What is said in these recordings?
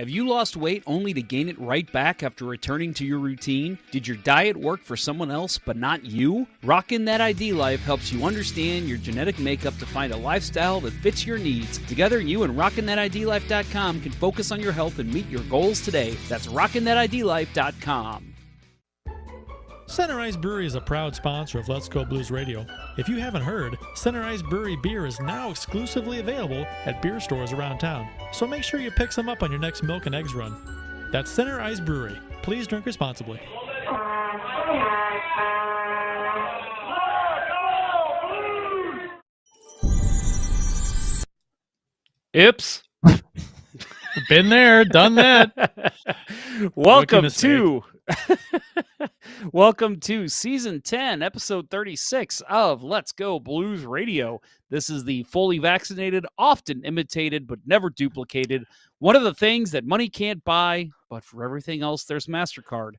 Have you lost weight only to gain it right back after returning to your routine? Did your diet work for someone else but not you? Rockin' That ID Life helps you understand your genetic makeup to find a lifestyle that fits your needs. Together, you and RockinThatIDLife.com can focus on your health and meet your goals today. That's RockinThatIDLife.com. Center Ice Brewery is a proud sponsor of Let's Go Blues Radio. If you haven't heard, Center Ice Brewery beer is now exclusively available at beer stores around town. So make sure you pick some up on your next milk and eggs run. That's Center Ice Brewery. Please drink responsibly. Ips. Been there, done that. Welcome to Season 10, Episode 36 of Let's Go Blues Radio. This is the fully vaccinated, often imitated, but never duplicated. One of the things that money can't buy, but for everything else, there's MasterCard.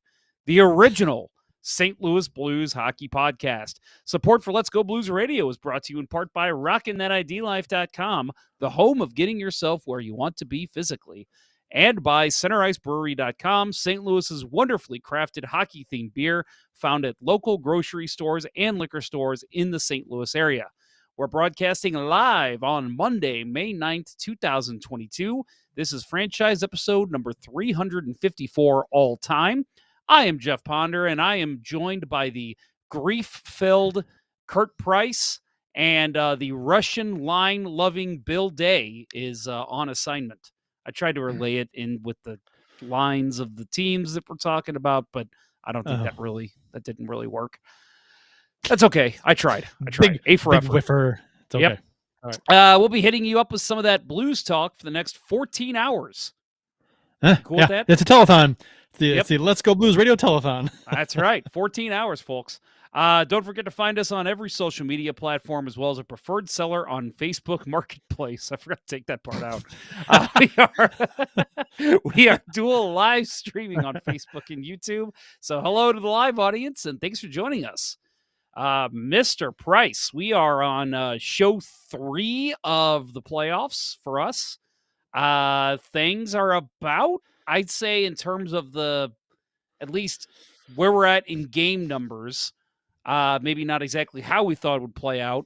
The original St. Louis Blues hockey podcast. Support for Let's Go Blues Radio is brought to you in part by RockinThatIDLife.com, the home of getting yourself where you want to be physically. And by CenterIceBrewery.com, St. Louis's wonderfully crafted hockey-themed beer found at local grocery stores and liquor stores in the St. Louis area. We're broadcasting live on Monday, May 9th, 2022. This is franchise episode number 354 all time. I am Jeff Ponder, and I am joined by the grief-filled Kurt Price, and the Russian line-loving Bill Day is on assignment. I tried to relay it in with the lines of the teams that we're talking about, but I don't think that didn't really work. That's okay. I tried. A for effort. Whiffer. It's okay. Yep. All right. We'll be hitting you up with some of that blues talk for the next 14 hours. Cool with that? It's a telethon. Yep. It's the Let's Go Blues Radio telethon. That's right. 14 hours, folks. Don't forget to find us on every social media platform, as well as a preferred seller on Facebook Marketplace. I forgot to take that part out. We are dual live streaming on Facebook and YouTube. So hello to the live audience, and thanks for joining us. Mr. Price, we are on show 3 of the playoffs for us. Things are about, I'd say, in terms of at least where we're at in game numbers, maybe not exactly how we thought it would play out,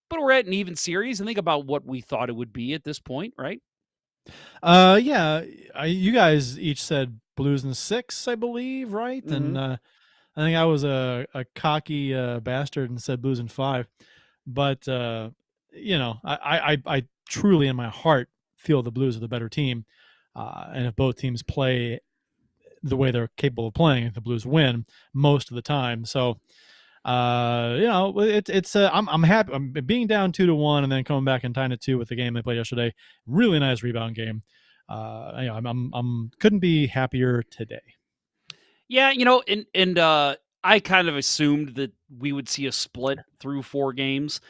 but we're at an even series, and think about what we thought it would be at this point, right? You guys each said Blues in 6, I believe, right? Mm-hmm. And I think I was a cocky bastard and said Blues in 5. But I truly in my heart feel the Blues are the better team. And if both teams play the way they're capable of playing, the Blues win most of the time. So, I'm happy. I'm being down 2-1 and then coming back and tying it 2 with the game they played yesterday. Really nice rebound game. I'm couldn't be happier today. Yeah, and I kind of assumed that we would see a split through 4 games.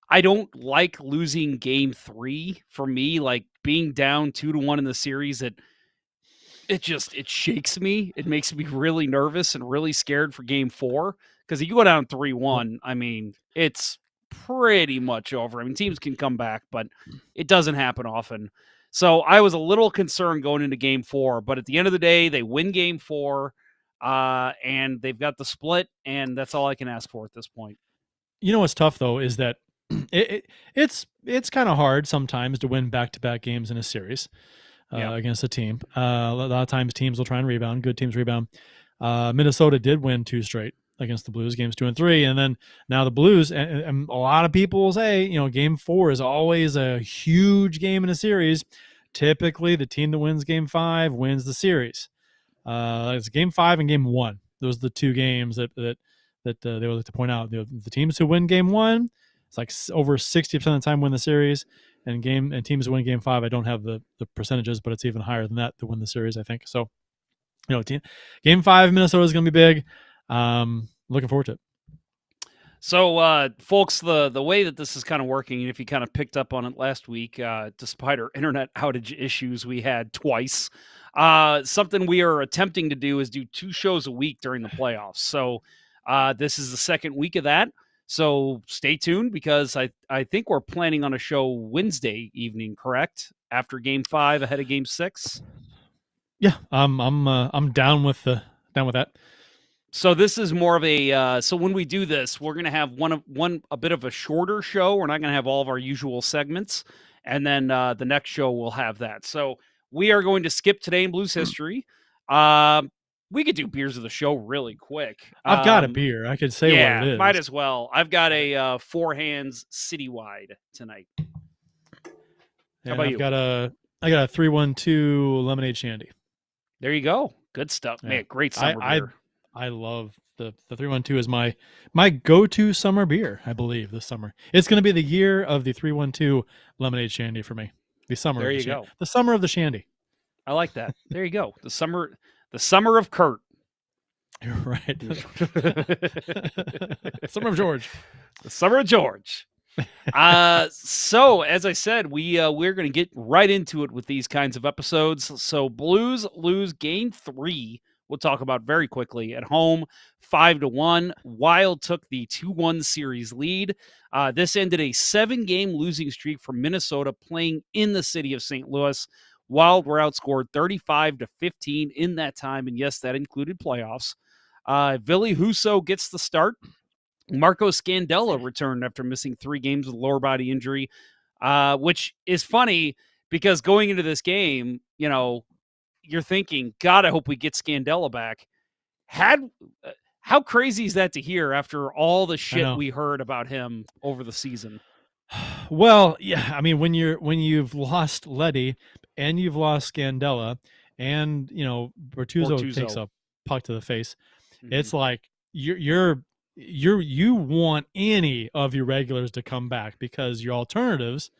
I don't like losing game 3 for me, like being down 2-1 in the series. It shakes me. It makes me really nervous and really scared for game 4. Because if you go down 3-1, I mean, it's pretty much over. I mean, teams can come back, but it doesn't happen often. So I was a little concerned going into game 4, but at the end of the day, they win game 4, and they've got the split, and that's all I can ask for at this point. You know what's tough, though, is that it's kind of hard sometimes to win back-to-back games in a series against a team. A lot of times teams will try and rebound. Good teams rebound. Minnesota did win 2 straight against the Blues, games 2 and 3, and then now the Blues, and a lot of people will say, game 4 is always a huge game in a series. Typically, the team that wins game 5 wins the series. It's game 5 and game 1. Those are the 2 games that they would like to point out. The teams who win game 1, it's like over 60% of the time win the series, and teams who win game 5, I don't have the percentages, but it's even higher than that to win the series, I think. So, game 5 Minnesota is going to be big. Looking forward to it. So, folks, the way that this is kind of working, and if you kind of picked up on it last week, despite our internet outage issues we had twice, something we are attempting to do is do 2 shows a week during the playoffs. So this is the second week of that. So stay tuned, because I think we're planning on a show Wednesday evening, correct? After game 5, ahead of game 6? Yeah, I'm down with that. So this is more of a so when we do this, we're gonna have one a bit of a shorter show. We're not gonna have all of our usual segments, and then the next show we'll have that. So we are going to skip today in blues history. Um, we could do beers of the show really quick. I've got a beer. I could say what it Yeah, is. might as well. I've got a Four Hands Citywide tonight. How And about you? I got a 312 lemonade shandy. There you go. Good stuff, Yeah. man. Great I summer I beer. I love the 312 is my go-to summer beer, I believe, this summer. It's going to be the year of the 312 lemonade shandy for me. The summer There of the you shandy. go. The summer of the shandy. I like that. There you go. The summer of Kurt. You're right. Summer of George. The summer of George. So as I said, we're going to get right into it with these kinds of episodes. So Blues lose game 3. We'll talk about very quickly at home, 5-1. Wild took the 2-1 series lead. This ended a 7-game losing streak for Minnesota playing in the city of St. Louis. Wild were outscored 35-15 in that time, and yes, that included playoffs. Ville Husso gets the start. Marco Scandella returned after missing 3 games with lower body injury, which is funny because going into this game, you're thinking, God, I hope we get Scandella back. How crazy is that to hear after all the shit we heard about him over the season? Well, yeah, I mean, when you've lost Letty and you've lost Scandella, and Bertuzzo takes a puck to the face, it's like you want any of your regulars to come back, because your alternatives,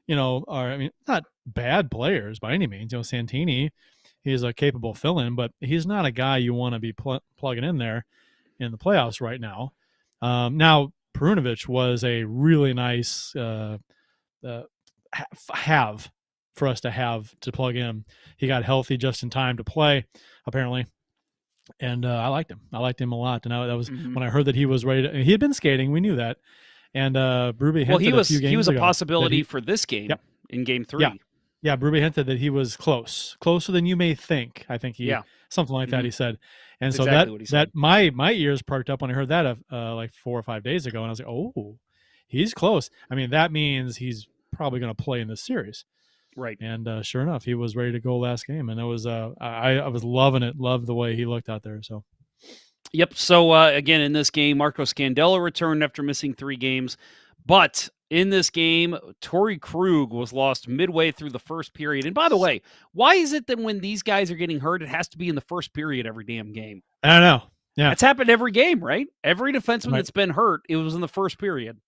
are, I mean, not bad players by any means. Santini, he's a capable fill-in, but he's not a guy you want to be plugging in there in the playoffs right now. Now, Perunovic was a really nice have for us to have to plug in. He got healthy just in time to play, apparently. And I liked him. I liked him a lot. And that was when I heard that he was ready to, he had been skating. We knew that. And Berube hinted a few games ago. He was a possibility for this game in game 3. Yeah, Berube hinted that he was closer than you may think. I think something like that he said. And That's so exactly that my ears perked up when I heard that like 4 or 5 days ago, and I was like, oh, he's close. I mean, that means he's probably going to play in this series. Right. And sure enough, he was ready to go last game, and it was I was loving it. Loved the way he looked out there. So. Yep. So again, in this game, Marco Scandella returned after missing 3 games, but in this game, Torrey Krug was lost midway through the first period. And by the way, why is it that when these guys are getting hurt, it has to be in the first period every damn game? I don't know. Yeah, it's happened every game, right? Every defenseman that's been hurt, it was in the first period.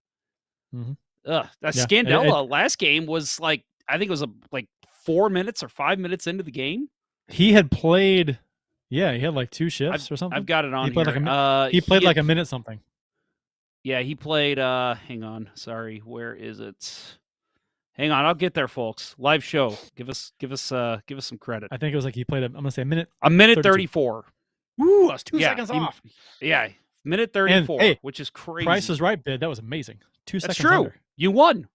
Mm-hmm. That Scandella last game was like, I think it was like 4 minutes or 5 minutes into the game. He had played. Yeah, he had like 2 shifts or something. I've got it on he played here. He played like a minute something. Yeah, he played. Hang on, sorry. Where is it? Hang on, I'll get there, folks. Live show. Give us some credit. I think it was like he played. I'm gonna say a minute. A minute 34. Woo! I was 2 seconds off. Yeah, minute 34, and, hey, which is crazy. Price is Right bid. That was amazing. 2 seconds. That's true. Under. You won.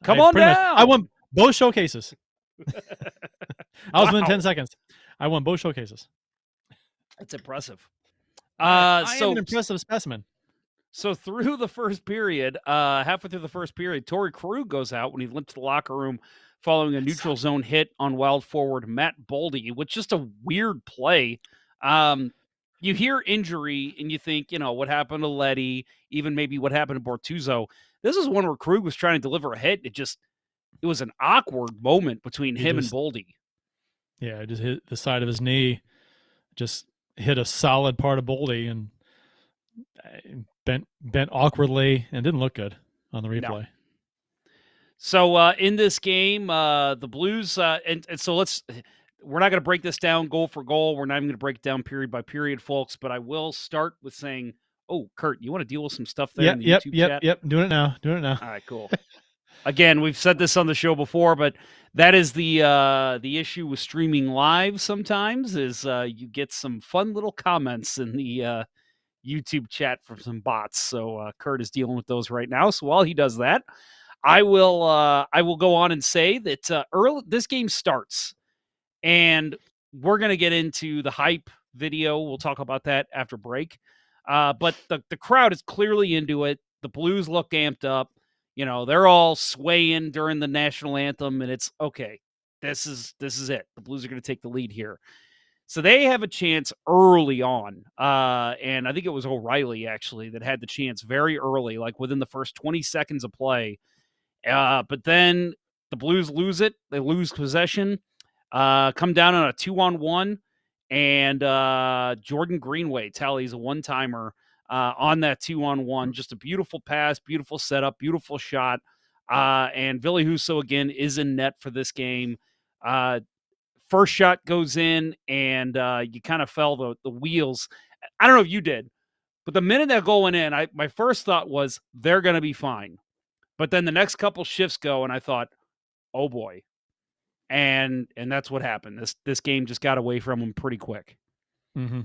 Come on down. I won both showcases. I was within 10 seconds. I won both showcases. That's impressive. I am an impressive specimen. So through the first period, halfway through the first period, Torrey Krug goes out when he limped to the locker room following a neutral zone hit on Wild forward Matt Boldy, which just a weird play. You hear injury and you think, what happened to Letty, even maybe what happened to Bortuzzo. This is one where Krug was trying to deliver a hit. It was an awkward moment between him and Boldy. Yeah, just hit the side of his knee, just hit a solid part of Boldy and bent awkwardly and didn't look good on the replay. No. So in this game, the Blues, and so we're not going to break this down goal for goal. We're not even going to break it down period by period, folks, but I will start with saying, oh, Kurt, you want to deal with some stuff there in the YouTube chat? Yep. Doing it now. All right, cool. Again, we've said this on the show before, but that is the issue with streaming live sometimes is you get some fun little comments in the YouTube chat from some bots. So Kurt is dealing with those right now. So while he does that, I will go on and say that this game starts, and we're going to get into the hype video. We'll talk about that after break. But the crowd is clearly into it. The Blues look amped up. They're all swaying during the national anthem, and it's okay. This is it. The Blues are going to take the lead here. So they have a chance early on. And I think it was O'Reilly, actually, that had the chance very early, like within the first 20 seconds of play. But then the Blues lose it. They lose possession, come down on a 2-on-1, and Jordan Greenway tallies a one-timer on that 2-on-1. Just a beautiful pass, beautiful setup, beautiful shot. And Ville Husso, again, is in net for this game. First shot goes in, and you kind of fell the wheels. I don't know if you did, but the minute that goal went in, my first thought was they're going to be fine. But then the next couple shifts go, and I thought, oh boy, and that's what happened. This game just got away from them pretty quick. Mm-hmm.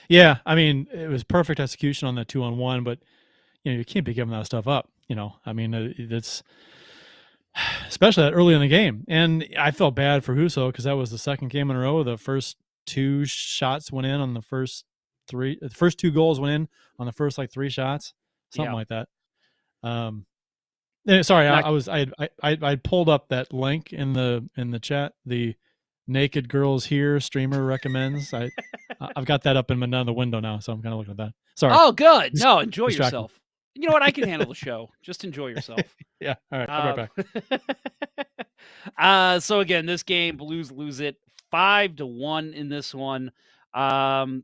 Yeah, I mean, it was perfect execution on that 2-on-1, but you can't be giving that stuff up. I mean, it's especially that early in the game. And I felt bad for Husso because that was the second game in a row. The first two shots went in on the first three. The first two goals went in on the first like three shots, something like that. Sorry, I pulled up that link in the chat. The Naked Girls Here streamer recommends. I've got that up in the window now, so I'm kind of looking at that. Sorry. Oh, good. No, enjoy yourself. You know what? I can handle the show. Just enjoy yourself. Yeah. All right. I'll be right back. So again, this game, Blues lose it 5-1 in this one. Kirill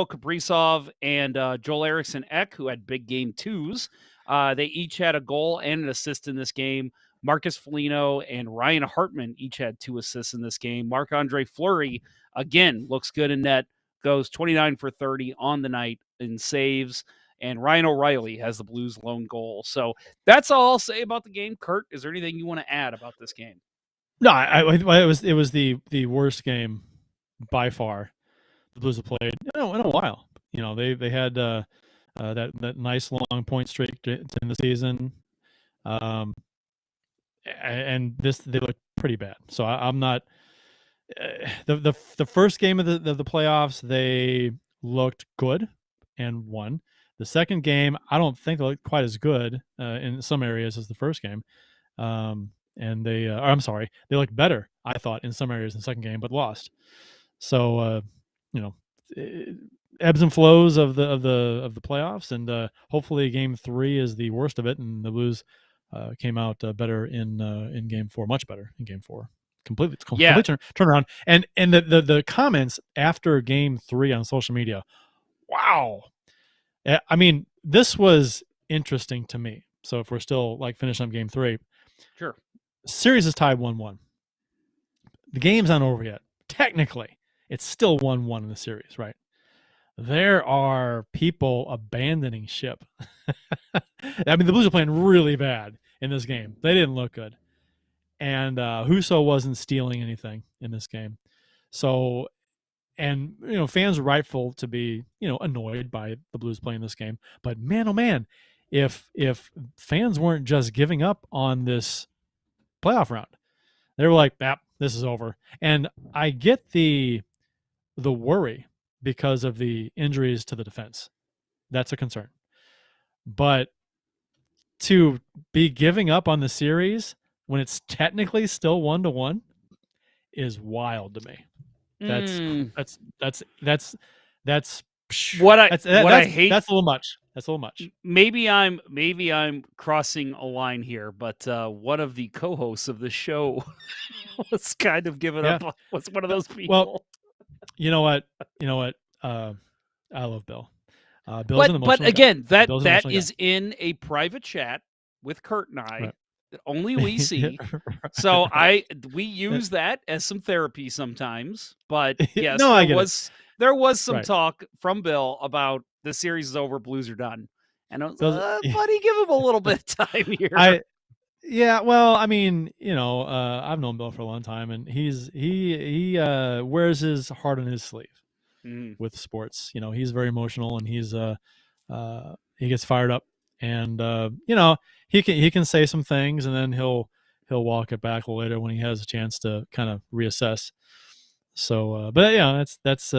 Kaprizov and Joel Eriksson Ek, who had big game twos, they each had a goal and an assist in this game. Marcus Foligno and Ryan Hartman each had 2 assists in this game. Marc-Andre Fleury, again, looks good in net, goes 29 for 30 on the night in saves. And Ryan O'Reilly has the Blues' lone goal. So that's all I'll say about the game. Kurt, is there anything you want to add about this game? No, it was the worst game by far the Blues have played in a while. They had that nice long point streak in the season, and they look pretty bad. So I'm not. The first game of the playoffs, they looked good and won. The second game, I don't think they looked quite as good in some areas as the first game. And I'm sorry, they looked better, I thought, in some areas in the second game, but lost. So, ebbs and flows of the playoffs, and hopefully Game 3 is the worst of it, and the Blues came out better in Game 4, much better in Game 4. Complete turnaround. And the comments after Game 3 on social media, wow. I mean, this was interesting to me. So if we're still finishing up Game 3, sure. Series is tied 1-1. The game's not over yet. Technically, it's still 1-1 in the series, right? There are people abandoning ship. I mean, the Blues are playing really bad in this game. They didn't look good. And Husso wasn't stealing anything in this game. So, and, fans are rightful to be, annoyed by the Blues playing this game. But man, oh man, if fans weren't just giving up on this playoff round, they were like, this is over. And I get the worry because of the injuries to the defense. That's a concern. But to be giving up on the series when it's technically still 1-1 is wild to me. That's what I hate. That's a little much. That's a little much. Maybe I'm crossing a line here, but one of the co-hosts of the show was kind of giving up. Was one of those people. Well, you know what? I love Bill. Bill's an emotional but again, guy. that is in a private chat with Kurt and I. Right. That only we see. Right. So we use that as some therapy sometimes. But yes, there was some talk from Bill about the series is over, Blues are done. And I was buddy, give him a little bit of time here. Yeah, well, I mean, I've known Bill for a long time, and he wears his heart on his sleeve with sports. He's very emotional, and he gets fired up, and he can say some things, and then he'll walk it back later when he has a chance to kind of reassess. So, but yeah, that's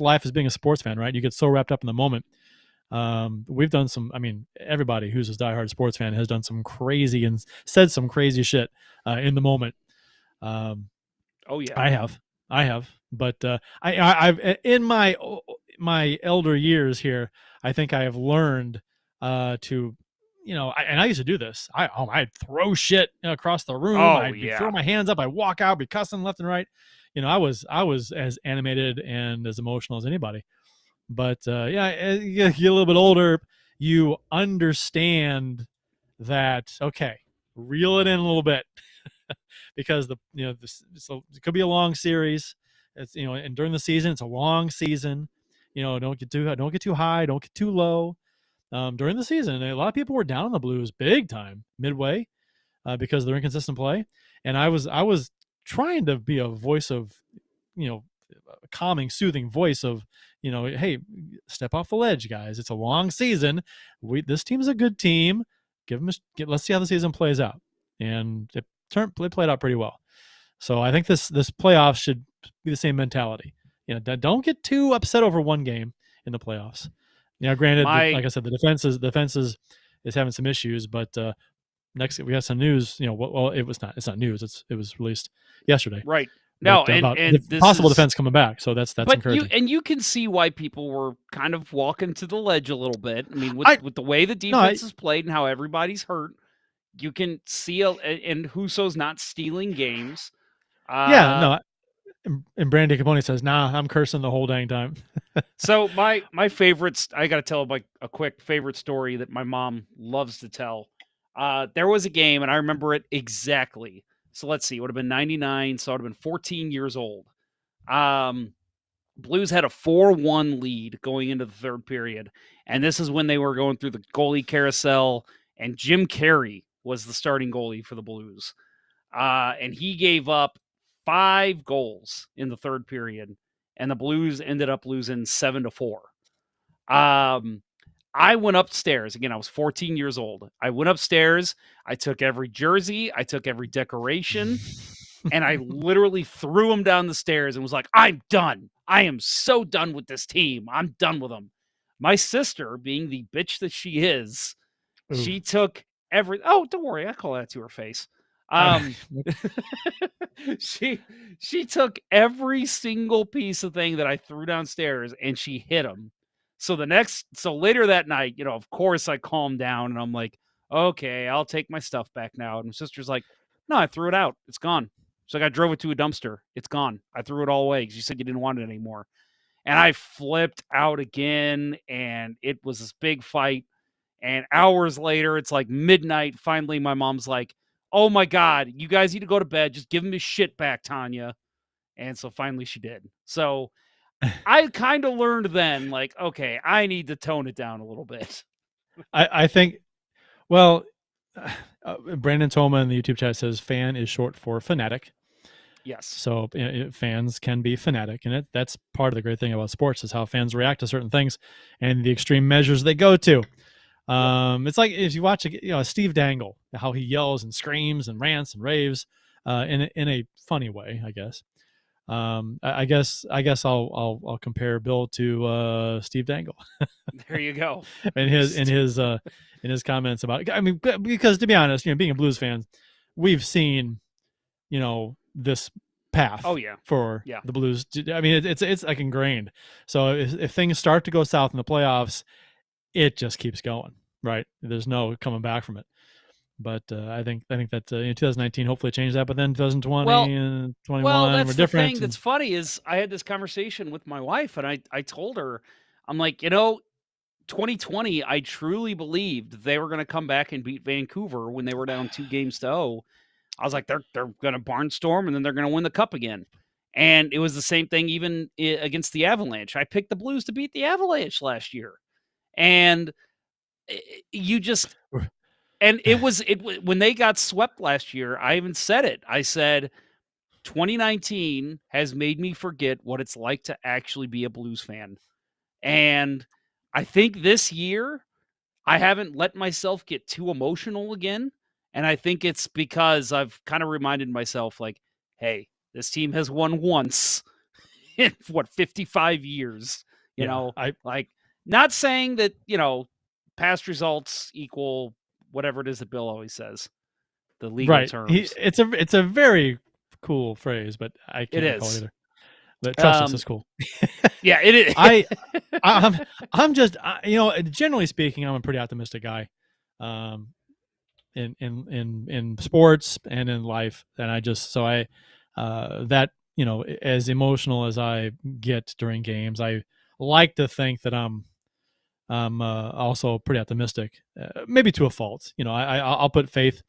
life as being a sports fan, right? You get so wrapped up in the moment. We've done some. I mean, everybody who's a diehard sports fan has done some crazy and said some crazy shit in the moment. Um, Oh yeah. I have, but I've in my elder years here, I think I have learned to, and I used to do this. I'd throw shit across the room. Oh I'd be yeah. throwing my hands up. I'd walk out, be cussing left and right. I was as animated and as emotional as anybody. But yeah, as you get a little bit older, you understand that, okay, reel it in a little bit, because it could be a long series. It's, and during the season, it's a long season. Don't get too high, don't get too low. During the season, a lot of people were down on the Blues big time midway, because of their inconsistent play, and I was trying to be a voice of, a calming, soothing voice of, hey, step off the ledge, guys. It's a long season. This team's a good team. Let's see how the season plays out, and it played out pretty well. So I think this playoffs should be the same mentality. Don't get too upset over one game in the playoffs. Granted, My like I said, the defense is having some issues, but next we got some news. Well, it's not news. It was released yesterday, right. but No, about and this possible is defense coming back. So that's but encouraging. you can see why people were kind of walking to the ledge a little bit. I mean, with I with the way the no, defense is played and how everybody's hurt, you can see and Huso's not stealing games. yeah, Uh no. And Brandy Capone says, "Nah, I'm cursing the whole dang time." so my favorites, I got to tell like a quick favorite story that my mom loves to tell. There was a game and I remember it exactly. So let's see, it would have been 99, so I would have been 14 years old. Um Blues had a 4-1 lead going into the third period. And this is when they were going through the goalie carousel, and Jim Carey was the starting goalie for the Blues. And he gave up 5 goals in the third period, and the Blues ended up losing 7-4. Um, I went upstairs. Again, I was 14 years old. I went upstairs. I took every jersey, I took every decoration, and I literally threw him down the stairs and was like, I'm done. I am so done with this team. I'm done with them. My sister, being the bitch that she is, Ooh. she took oh, don't worry, I call that to her face. Um she she took every single piece of thing that I threw downstairs and she hit him. So later that night, of course I calmed down and I'm like, okay, I'll take my stuff back now. And my sister's like, no, I threw it out. It's gone. So I drove it to a dumpster. It's gone. I threw it all away because you said you didn't want it anymore. And I flipped out again, and it was this big fight. And hours later, it's like midnight. Finally, my mom's like, oh my God, you guys need to go to bed. Just give him his shit back, Tanya. And so finally she did. So I kind of learned then, like, okay, I need to tone it down a little bit. I think, well, Brandon Toma in the YouTube chat says fan is short for fanatic. Yes. So fans can be fanatic, and that's part of the great thing about sports is how fans react to certain things and the extreme measures they go to. Yep. It's like if you watch Steve Dangle, how he yells and screams and rants and raves in a funny way, I guess. I guess I'll compare Bill to Steve Dangle There you go. in his comments about. I mean, because to be honest, being a Blues fan, we've seen this path Oh, yeah. for Yeah. the Blues. I mean, it's like ingrained. So if things start to go south in the playoffs, it just keeps going. Right? There's no coming back from it. But I think that in 2019 hopefully changed that. But then 2020 Well, and well, 21 were that's the different. thing And that's funny is I had this conversation with my wife and I told her, I'm like, 2020, I truly believed they were going to come back and beat Vancouver when they were down 2-0. I was like, they're going to barnstorm and then they're going to win the cup again. And it was the same thing even against the Avalanche. I picked the Blues to beat the Avalanche last year. And you just and when they got swept last year, I even said it. I said 2019 has made me forget what it's like to actually be a Blues fan. And I think this year I haven't let myself get too emotional again. And I think it's because I've kind of reminded myself, like, hey, This team has won once in what 55 years. You Yeah, know, like not saying that past results equal whatever it is that Bill always says, the legal right. terms. It's a very cool phrase, but I It can't recall it is. either. But trust us, Um, it's cool. yeah, it is. I I'm just generally speaking, I'm a pretty optimistic guy, um, in sports and in life, and I just so I that as emotional as I get during games, I like to think that I'm also pretty optimistic, maybe to a fault. I'll put faith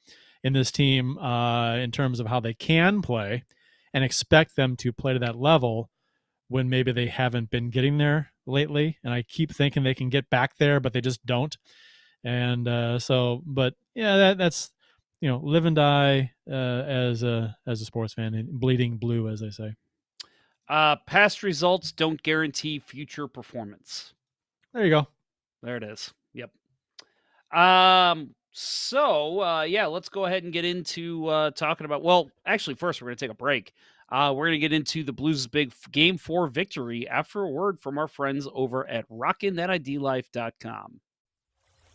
in this team in terms of how they can play, and expect them to play to that level when maybe they haven't been getting there lately. And I keep thinking they can get back there, but they just don't. And but yeah, that's live and die as a sports fan, and bleeding blue, as they say. Past results don't guarantee future performance. There you go. There it is. Yep. So yeah, let's go ahead and get into talking about. Well, actually, first we're going to take a break. We're going to get into the Blues' big Game 4 victory after a word from our friends over at rockinthatidlife.com.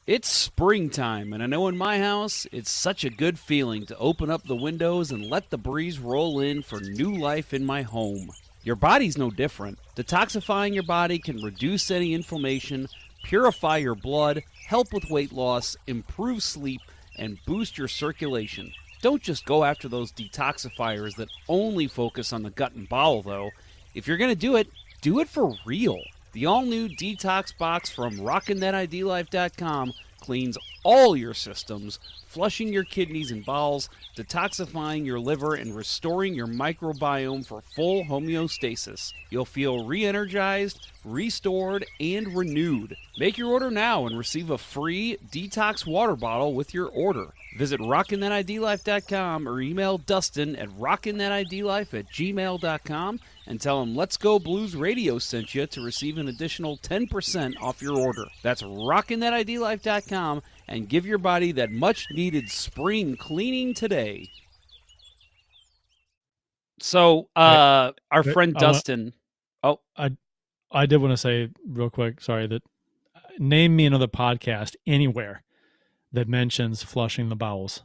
It's springtime, and I know in my house, it's such a good feeling to open up the windows and let the breeze roll in for new life in my home. Your body's no different. Detoxifying your body can reduce any inflammation, purify your blood, help with weight loss, improve sleep, and boost your circulation. Don't just go after those detoxifiers that only focus on the gut and bowel, though. If you're going to do it for real. The all-new Detox Box from rockinthatidlife.com cleans all your systems, flushing your kidneys and bowels, detoxifying your liver, and restoring your microbiome for full homeostasis. You'll feel re-energized, restored, and renewed. Make your order now and receive a free detox water bottle with your order. Visit rockinthatidlife.com or email Dustin at rockinthatidlife@gmail.com and tell him Let's Go Blues Radio sent you to receive an additional 10% off your order. That's rockinthatidlife.com, and give your body that much-needed spring cleaning today. So, our friend Dustin... I did want to say real quick, sorry, that name me another podcast anywhere that mentions flushing the bowels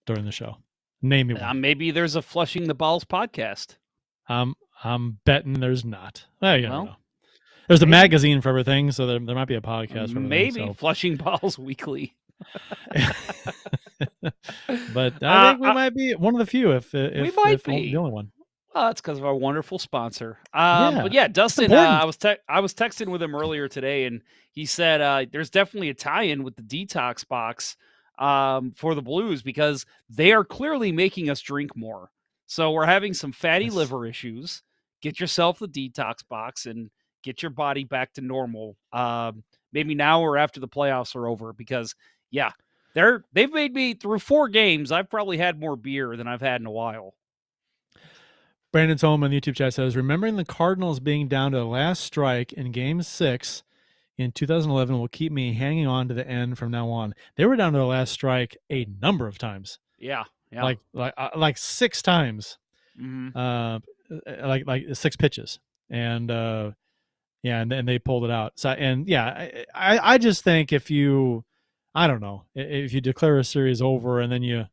during the show. Name me one. Maybe there's a Flushing the Bowels podcast. I'm betting there's not. Well, you never know. There's a magazine for everything, so there might be a podcast for everything. Maybe Flushing Bowels Weekly. But I think we might be one of the few, if we might be the only one. Well, that's because of our wonderful sponsor. Yeah, but yeah, Dustin, I was texting with him earlier today, and he said there's definitely a tie-in with the Detox Box for the Blues, because they are clearly making us drink more. So we're having some fatty liver issues. Get yourself the Detox Box and get your body back to normal. Maybe now or after the playoffs are over, because yeah, they've made me through 4 games. I've probably had more beer than I've had in a while. Brandon's home on the YouTube chat says, remembering the Cardinals being down to the last strike in Game 6 in 2011 will keep me hanging on to the end from now on. They were down to the last strike a number of times. Yeah. Like 6 times. Mm-hmm. Like 6 pitches. And and they pulled it out. So I just think if you declare a series over and then you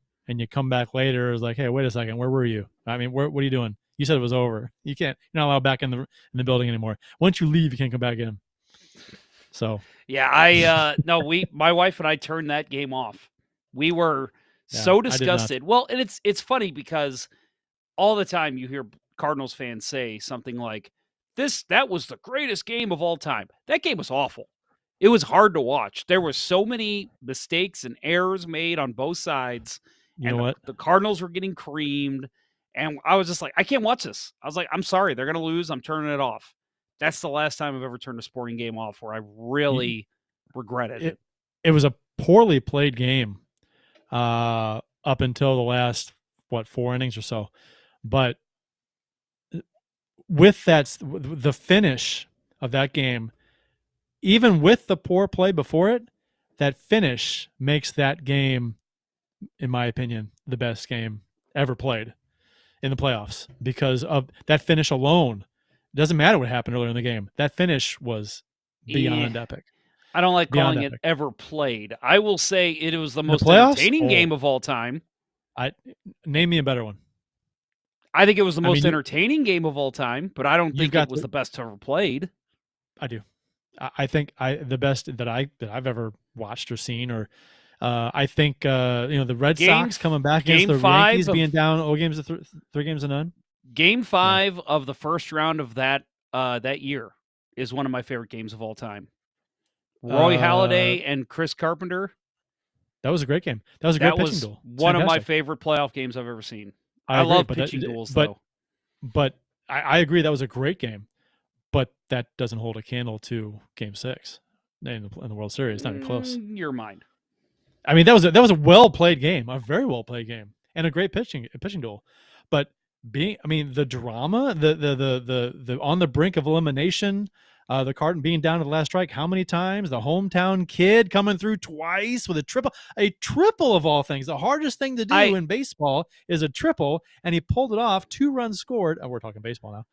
come back later, it's like, hey, wait a second, where were you? I mean, what are you doing? You said it was over. You're not allowed back in the building anymore. Once you leave, you can't come back in. So yeah, my wife and I turned that game off. We were so disgusted. Well, and it's funny because all the time you hear Cardinals fans say something like, that was the greatest game of all time. That game was awful. It was hard to watch. There were so many mistakes and errors made on both sides. You know what? The Cardinals were getting creamed. And I was just like, I can't watch this. I was like, I'm sorry, they're going to lose. I'm turning it off. That's the last time I've ever turned a sporting game off where I really regretted it. It was a poorly played game up until the last, 4 innings or so. But with the finish of that game, even with the poor play before it, that finish makes that game, in my opinion, the best game ever played. in the playoffs because of that finish alone. It doesn't matter what happened earlier in the game. That finish was Eh, beyond epic. I don't like Beyond calling it epic. ever played. I will say it was the In the most playoffs? entertaining Oh, game of all time. I name me a better one. I think it was the I mean, most entertaining game of all time, but I don't you've think it got was to. the best ever played. I do. I think the best that I've ever watched or seen, or I think the Red Sox coming back against Game the five Yankees being of down 3 games to none. Game Yeah. 5 of the first round of that year is one of my favorite games of all time. Roy Uh, Halladay and Chris Carpenter. that was a great game. That was a great That pitching was duel. It's one of my fantastic. favorite playoff games I've ever seen. I I agree, love but pitching duels but though. but I agree that was a great game, but that doesn't hold a candle to Game 6 in the World Series. Not even close. Your mind. I mean, that was a well played game, a very well played game, and a great pitching duel. But the drama, the on the brink of elimination, the Cardinals being down to the last strike, how many times? The hometown kid coming through twice with a triple of all things. The hardest thing to do in baseball is a triple, and he pulled it off. 2 runs scored. Oh, we're talking baseball now.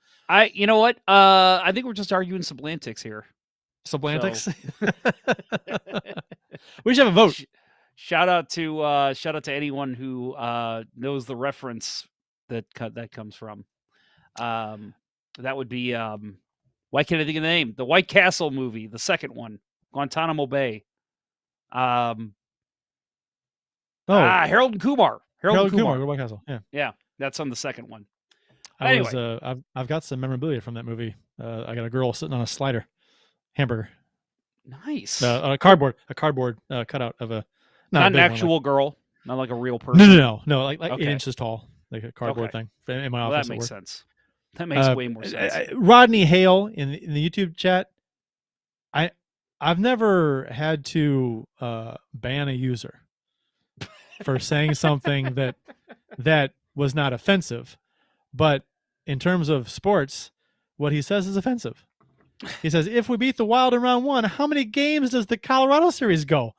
You know what? I think we're just arguing semantics here. Sublantics. So. We should have a vote. Shout out to anyone who knows the reference that comes from. That would be why can't I think of the name? The White Castle movie, the second one, Guantanamo Bay. Harold and Kumar. Harold and Kumar, White Castle. Yeah, that's on the second one. Anyway. I've got some memorabilia from that movie. I got a girl sitting on a slider, hamburger. Nice. A cardboard cutout of a not an actual girl, not like a real person. No, like 8 inches tall, like a cardboard thing in my office. That makes sense. That makes way more sense. Rodney Hale in the YouTube chat. I've never had to ban a user for saying something that was not offensive, but in terms of sports, what he says is offensive. He says, if we beat the Wild in round 1, how many games does the Colorado series go?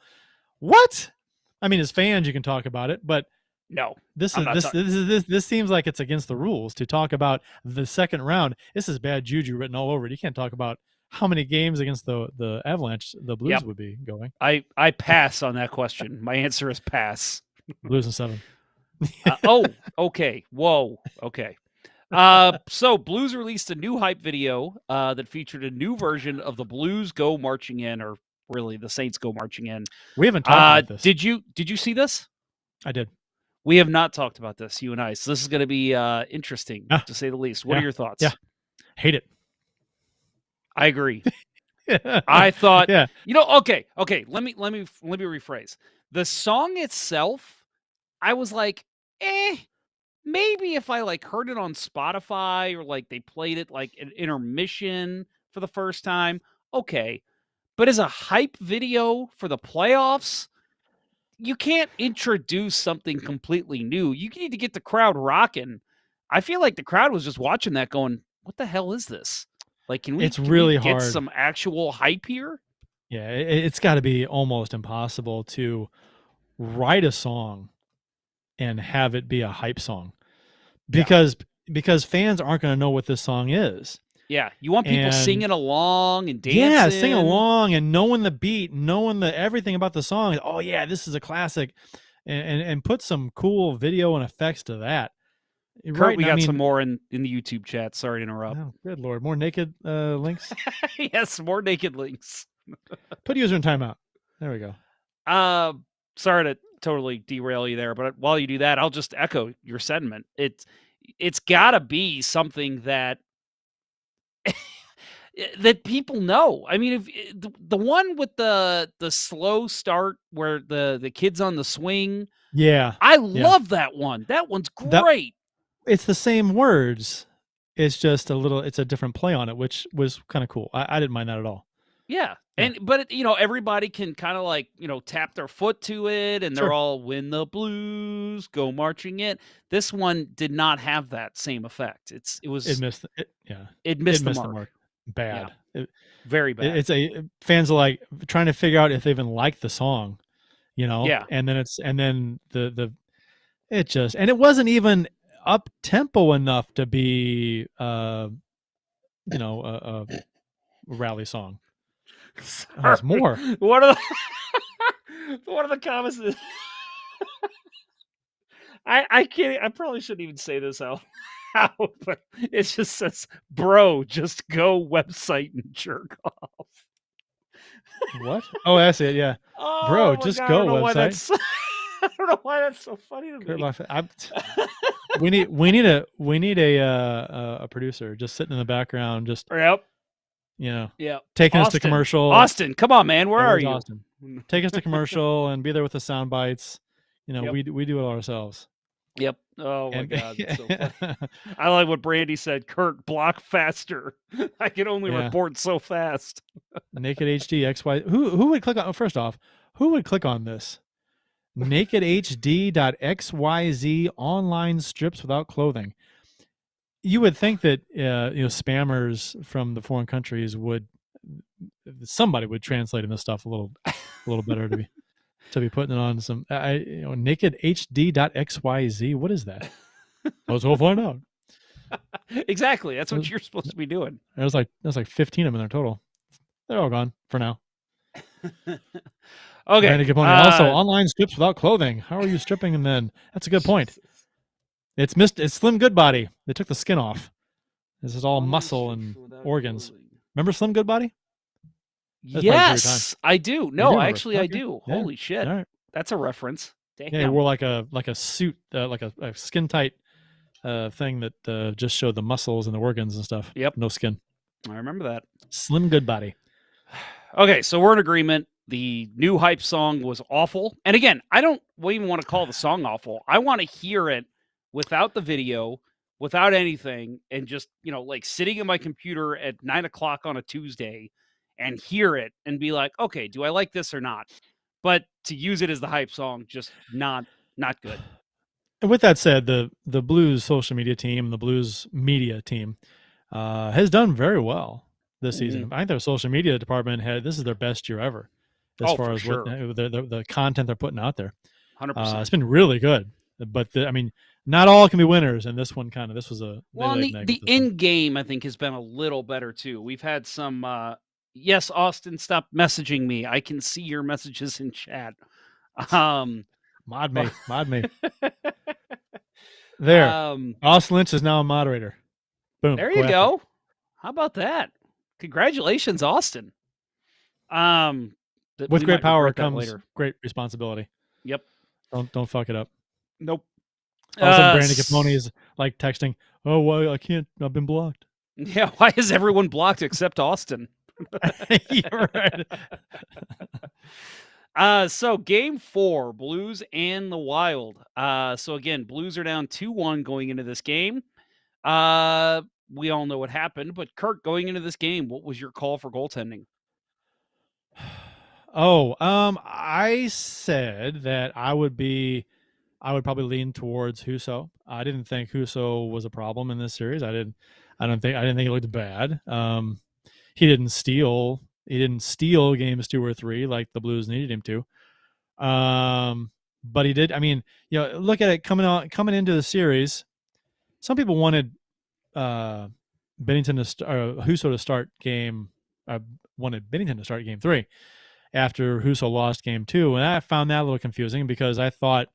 What? I mean, as fans, you can talk about it, but no, this seems like it's against the rules to talk about the second round. This is bad juju written all over it. You can't talk about how many games against the Avalanche the Blues would be going. I pass on that question. My answer is pass. Blues in 7. Okay. Whoa. Okay. So Blues released a new hype video that featured a new version of the Blues Go Marching In, or really the Saints Go Marching In. We haven't talked about this. Did you see this? I did. We have not talked about this, you and I. So this is going to be interesting, to say the least. What are your thoughts? Yeah. Hate it. I agree. I thought, okay. Let me rephrase. The song itself, I was like, maybe if I like heard it on Spotify or like they played it like an intermission for the first time, okay. But as a hype video for the playoffs, you can't introduce something completely new. You need to get the crowd rocking. I feel like the crowd was just watching that going, what the hell is this? Like, can we get hard. some actual hype here? Yeah, it's got to be almost impossible to write a song and have it be a hype song because fans aren't going to know what this song is. Yeah, you want people singing along and dancing. Yeah, singing along and knowing the beat, knowing everything about the song. Oh yeah, this is a classic, and put some cool video and effects to that. Kurt, we got some more in the YouTube chat. Sorry to interrupt. Oh, good Lord, more naked links. Yes, more naked links. Put user in timeout. There we go. Sorry to totally derail you there, but while you do that, I'll just echo your sentiment. It's got to be something that that people know. I mean, if the one with the slow start where the kid's on the swing, I love that one. That one's great. It's the same words. It's just it's a different play on it, which was kind of cool. I didn't mind that at all. Yeah. But everybody can kind of like, tap their foot to it and they're all when the Blues go marching in. This one did not have that same effect. It missed the mark. Bad. Yeah. Very bad. Fans are like trying to figure out if they even like the song, Yeah. And then it wasn't even up tempo enough to be, a rally song. Oh, there's more. One of the one of the comments is I can't. I probably shouldn't even say this out loud, but it just says, "Bro, just go website and jerk off." What? Oh, that's it. Yeah, bro, Oh my just god! I don't go know why website. that's. I don't know why that's so funny to Kurt me. we need a producer just sitting in the background, just Yep. you know, Yep. taking us to Austin. commercial. Austin, come on, man. Where Yeah, are where's you? Austin? Take us to commercial and be there with the sound bites. Yep. We do it ourselves. Yep. Oh my And god, that's so funny. I like what Brandy said. Kurt, block faster. I can only yeah, report so fast. Naked HD XY. Who would click on? First off, who would click on this? NakedHD.xyz online strips without clothing. You would think that spammers from the foreign countries would, somebody would translate this stuff a little better to be putting it on some nakedhd.xyz. What is that? Let's go find out. Exactly. That's what you're supposed to be doing. There's like 15 of them in there total. They're all gone for now. Okay. Randy Capone. Also, online strips without clothing. How are you stripping them then? That's a good point. It's Slim Goodbody. They took the skin off. This is all Online muscle strips and without organs. clothing. Remember Slim Goodbody? Yes, I do. No, actually, I Okay. do. Yeah. Holy shit. All right. That's a reference. Damn. Yeah, he wore like a suit, like a skin tight thing that just showed the muscles and the organs and stuff. Yep. No skin. I remember that. Slim Goodbody. Okay, so we're in agreement. The new hype song was awful. And again, I don't even want to call the song awful. I want to hear it without the video, without anything, and just, like sitting in my computer at 9:00 on a Tuesday and hear it and be like, okay, do I like this or not? But to use it as the hype song, just not good. And with that said, the Blues social media team, the Blues media team, has done very well this season. I think their social media department this is their best year ever, as far as sure. what the content they're putting out there. 100%. It's been really good, but not all can be winners, and this one this was a the in game I think has been a little better too. We've had some. Yes, Austin, stop messaging me. I can see your messages in chat. Mod me. There. Austin Lynch is now a moderator. Boom. There you go. How about that? Congratulations, Austin. With great power comes great responsibility. Yep. Don't fuck it up. Nope. All of a sudden, Brandy Capone is like texting, "Oh, why I can't? I've been blocked." Yeah. Why is everyone blocked except Austin? You're right. So game 4, Blues and the Wild. So again, Blues are down 2-1 going into this game. We all know what happened, but Kurt, going into this game, what was your call for goaltending? I said that I would probably lean towards Husso. I didn't think Husso was a problem in this series. I didn't think he looked bad. He didn't steal games 2 or 3 like the Blues needed him to. But he did. Look at it coming into the series. Some people wanted Bennington Husso to start game. Wanted Bennington to start game 3 after Husso lost game 2, and I found that a little confusing because I thought,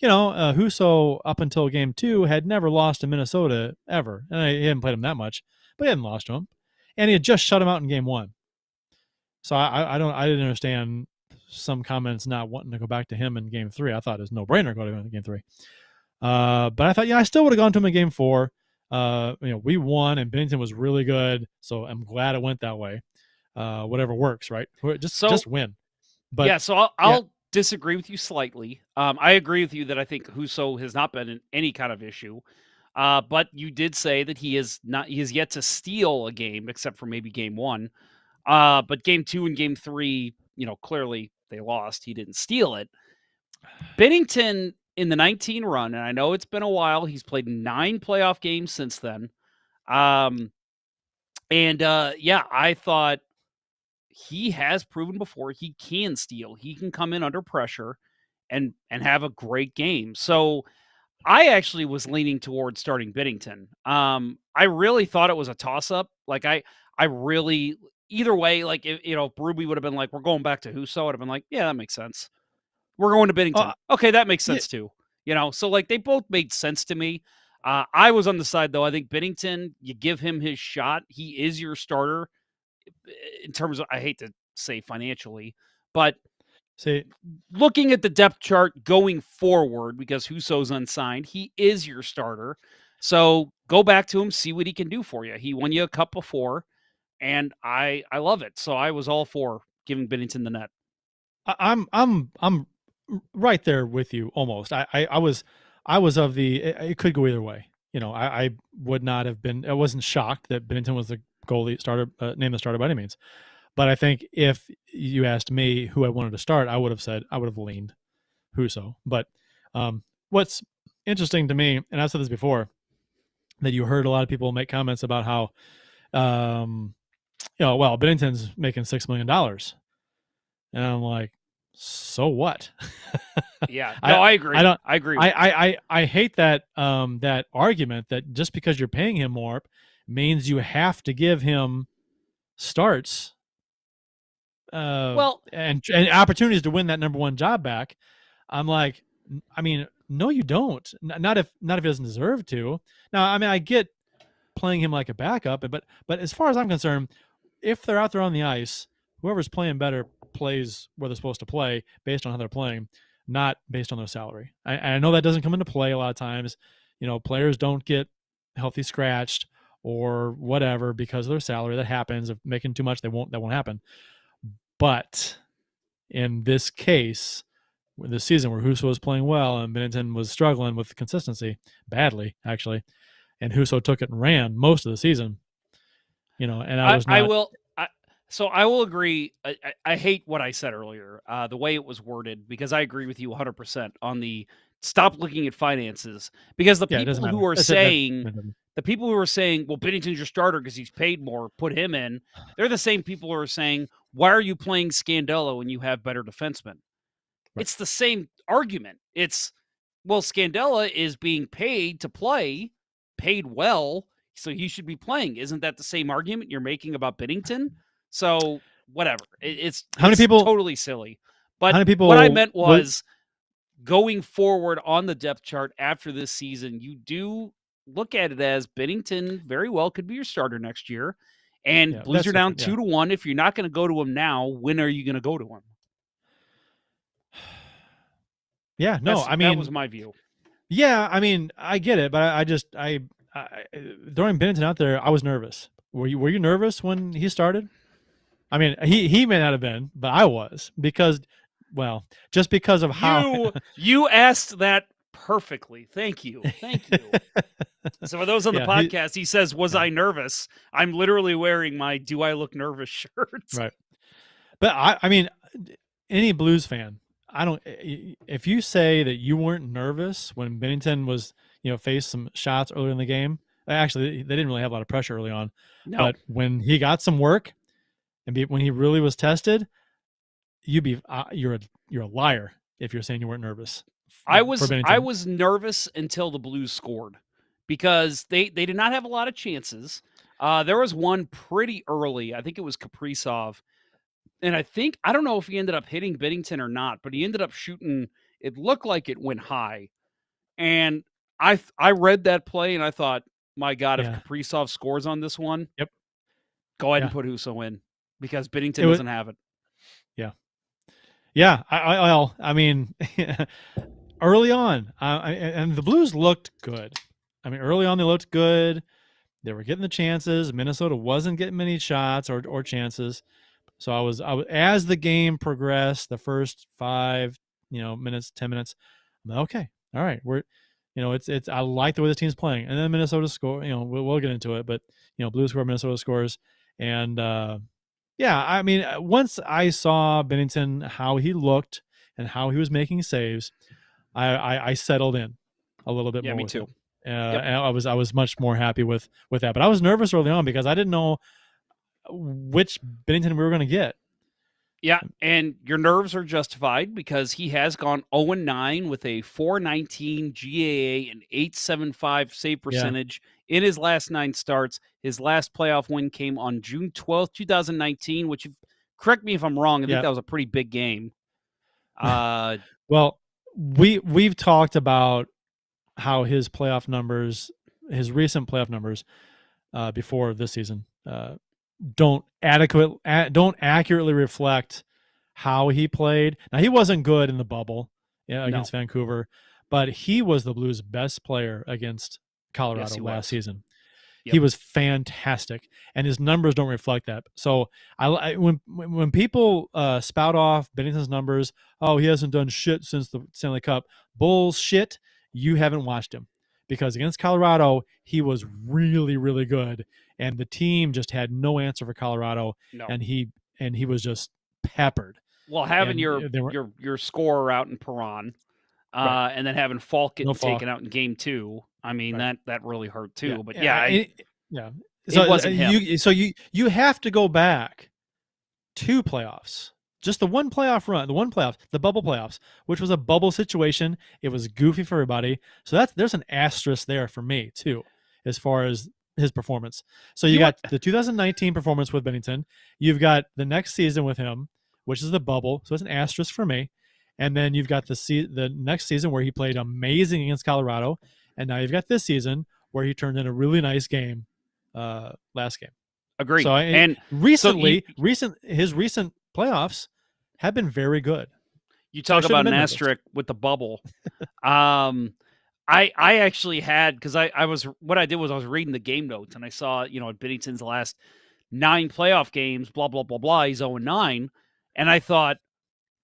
Husso up until game 2 had never lost to Minnesota ever, and he hadn't played him that much, but he hadn't lost to him, and he had just shut him out in game 1. So I didn't understand some comments not wanting to go back to him in game 3. I thought it was no brainer going to game 3. But I thought, I still would have gone to him in game 4. We won and Bennington was really good, so I'm glad it went that way. Whatever works, right? Just win. But yeah, so I'll disagree with you slightly. I agree with you that I think Husso has not been in any kind of issue. But you did say that he has yet to steal a game except for maybe game 1. But game 2 and game 3, clearly they lost. He didn't steal it. Bennington in the 19 run, and I know it's been a while. He's played 9 playoff games since then. I thought he has proven before he can steal. He can come in under pressure and have a great game. So I actually was leaning towards starting Binnington. I really thought it was a toss up. Like I really either way. Like if Ruby would have been like, we're going back to Huso, I'd have been like, yeah, that makes sense. We're going to Uh, Binnington. Okay, that makes yeah, sense too. So like they both made sense to me. I was on the side though. I think Binnington, you give him his shot. He is your starter in terms of, I hate to say financially, but see, looking at the depth chart going forward, because Huso's unsigned, he is your starter. So go back to him, see what he can do for you. He won you a cup before, and I love it. So I was all for giving Bennington the net. I'm right there with you almost. I was of the it could go either way. I would not have been. I wasn't shocked that Bennington was the goalie starter, named the starter by any means. But I think if you asked me who I wanted to start, I would have said I would have leaned Huso. But what's interesting to me, and I've said this before, that you heard a lot of people make comments about how, well, Bennington's making $6 million, and I'm like, so what? Yeah, no, I I I agree. don't I agree with you. I hate that that argument that just because you're paying him more means you have to give him starts Well, and opportunities to win that number one job back. I'm like, I mean, no, you don't. Not if he doesn't deserve to. Now, I mean, I get playing him like a backup, but as far as I'm concerned, if they're out there on the ice, whoever's playing better plays where they're supposed to play based on how they're playing, not based on their salary. I know that doesn't come into play a lot of times. Players don't get healthy scratched or whatever because of their salary. That happens. If making too much, that won't happen. But in this case, this season where Huso was playing well and Binnington was struggling with consistency badly, actually, and Huso took it and ran most of the season, and I was I not. will. I will agree. I hate what I said earlier, the way it was worded, because I agree with you 100% on the stop looking at finances. Because Yeah, it doesn't matter. the people who are saying, well, Bennington's your starter because he's paid more, put him in. They're the same people who are saying, why are you playing Scandella when you have better defensemen? Right. It's the same argument. It's, well, Scandella is being paid to play, paid well, so he should be playing. Isn't that the same argument you're making about Binnington? So whatever. It's How many it's people? totally silly. How But many what I people meant would? was going forward on the depth chart after this season, you do look at it as Binnington very well could be your starter next year. And Yeah, Blues that's are down different. Yeah, 2-1. If you're not going to go to him now, when are you going to go to him? yeah. No, I That was mean, my view. yeah, I mean, I get it, but I throwing Binnington out there, I was nervous. Were you nervous when he started? I mean, he may not have been, but I was because, well, just because of how. You asked that perfectly. Thank you. Thank you. So for those on the Yeah, podcast, he says, "Was yeah, I nervous?" I'm literally wearing my "Do I look nervous?" shirt. right. But I mean, any Blues fan, I don't. If you say that you weren't nervous when Bennington was, faced some shots earlier in the game, actually they didn't really have a lot of pressure early on, No, but when he got some work when he really was tested, you're a liar if you're saying you weren't nervous for I Bennington. was nervous until the Blues scored, because they did not have a lot of chances. There was one pretty early. I think it was Kaprizov, and I don't know if he ended up hitting Binnington or not, but he ended up shooting. It looked like it went high, and I read that play and I thought, my God, if Yeah. Kaprizov scores on this one, Yep. go ahead and Yeah. put Huso in, because It Binnington was. doesn't have it. Yeah. Yeah. Well, I mean, early on, and the Blues looked good. I mean, early on they looked good. They were getting the chances. Minnesota wasn't getting many shots or chances. So I was as the game progressed, the first 5 minutes, 10 minutes. I'm like, okay, all right, it's I like the way this team's playing, and then Minnesota score. We'll get into it, but Blues score, Minnesota scores, and yeah, I mean, once I saw Bennington how he looked and how he was making saves, I settled in a little bit Yeah, more me with too. him. Yep. And I was much more happy with that, but I was nervous early on because I didn't know which Bennington we were going to get. Yeah, and your nerves are justified because he has gone 0-9 with a 419 GAA and 875 save Yeah, percentage in his last 9 starts. His last playoff win came on June 12th, 2019, which, correct me if I'm wrong, I think yeah. that was a pretty big game. Uh, Well, we've talked about how his playoff numbers, his recent playoff numbers, before this season, don't accurately reflect how he played. Now he wasn't good in the bubble, no. against Vancouver, but he was the Blues' best player against Yes, Colorado he last was. season. He Yep. was fantastic, and his numbers don't reflect that. So when people spout off Bennington's numbers, oh, he hasn't done shit since the Stanley Cup. Bullshit. You haven't watched him, because against Colorado he was really really good, and the team just had no answer for Colorado, No. and he was just peppered, Well, having and your they were your scorer out in Perron, right. and then having Falk No getting fall. taken out in game 2, I mean, Right. that really hurt Yeah. too. But yeah, Yeah. Yeah. So it wasn't him. you have to go back two playoffs. Just the one playoff run, the one playoff, the bubble playoffs, which was a bubble situation. It was goofy for everybody. So there's an asterisk there for me too, as far as his performance. So you You want got the 2019 performance with Bennington. You've got the next season with him, which is the bubble. So it's an asterisk for me. And then you've got the next season where he played amazing against Colorado, and now you've got this season where he turned in a really nice game, last game. So agreed. And so his recent playoffs have been very good. you So I talk shouldn't about have an been nervous. asterisk with the bubble. Um, I actually had, because I was, what I did was I was reading the game notes and I saw, at Bennington's last 9 playoff games, blah blah blah blah, he's 0-9, and I thought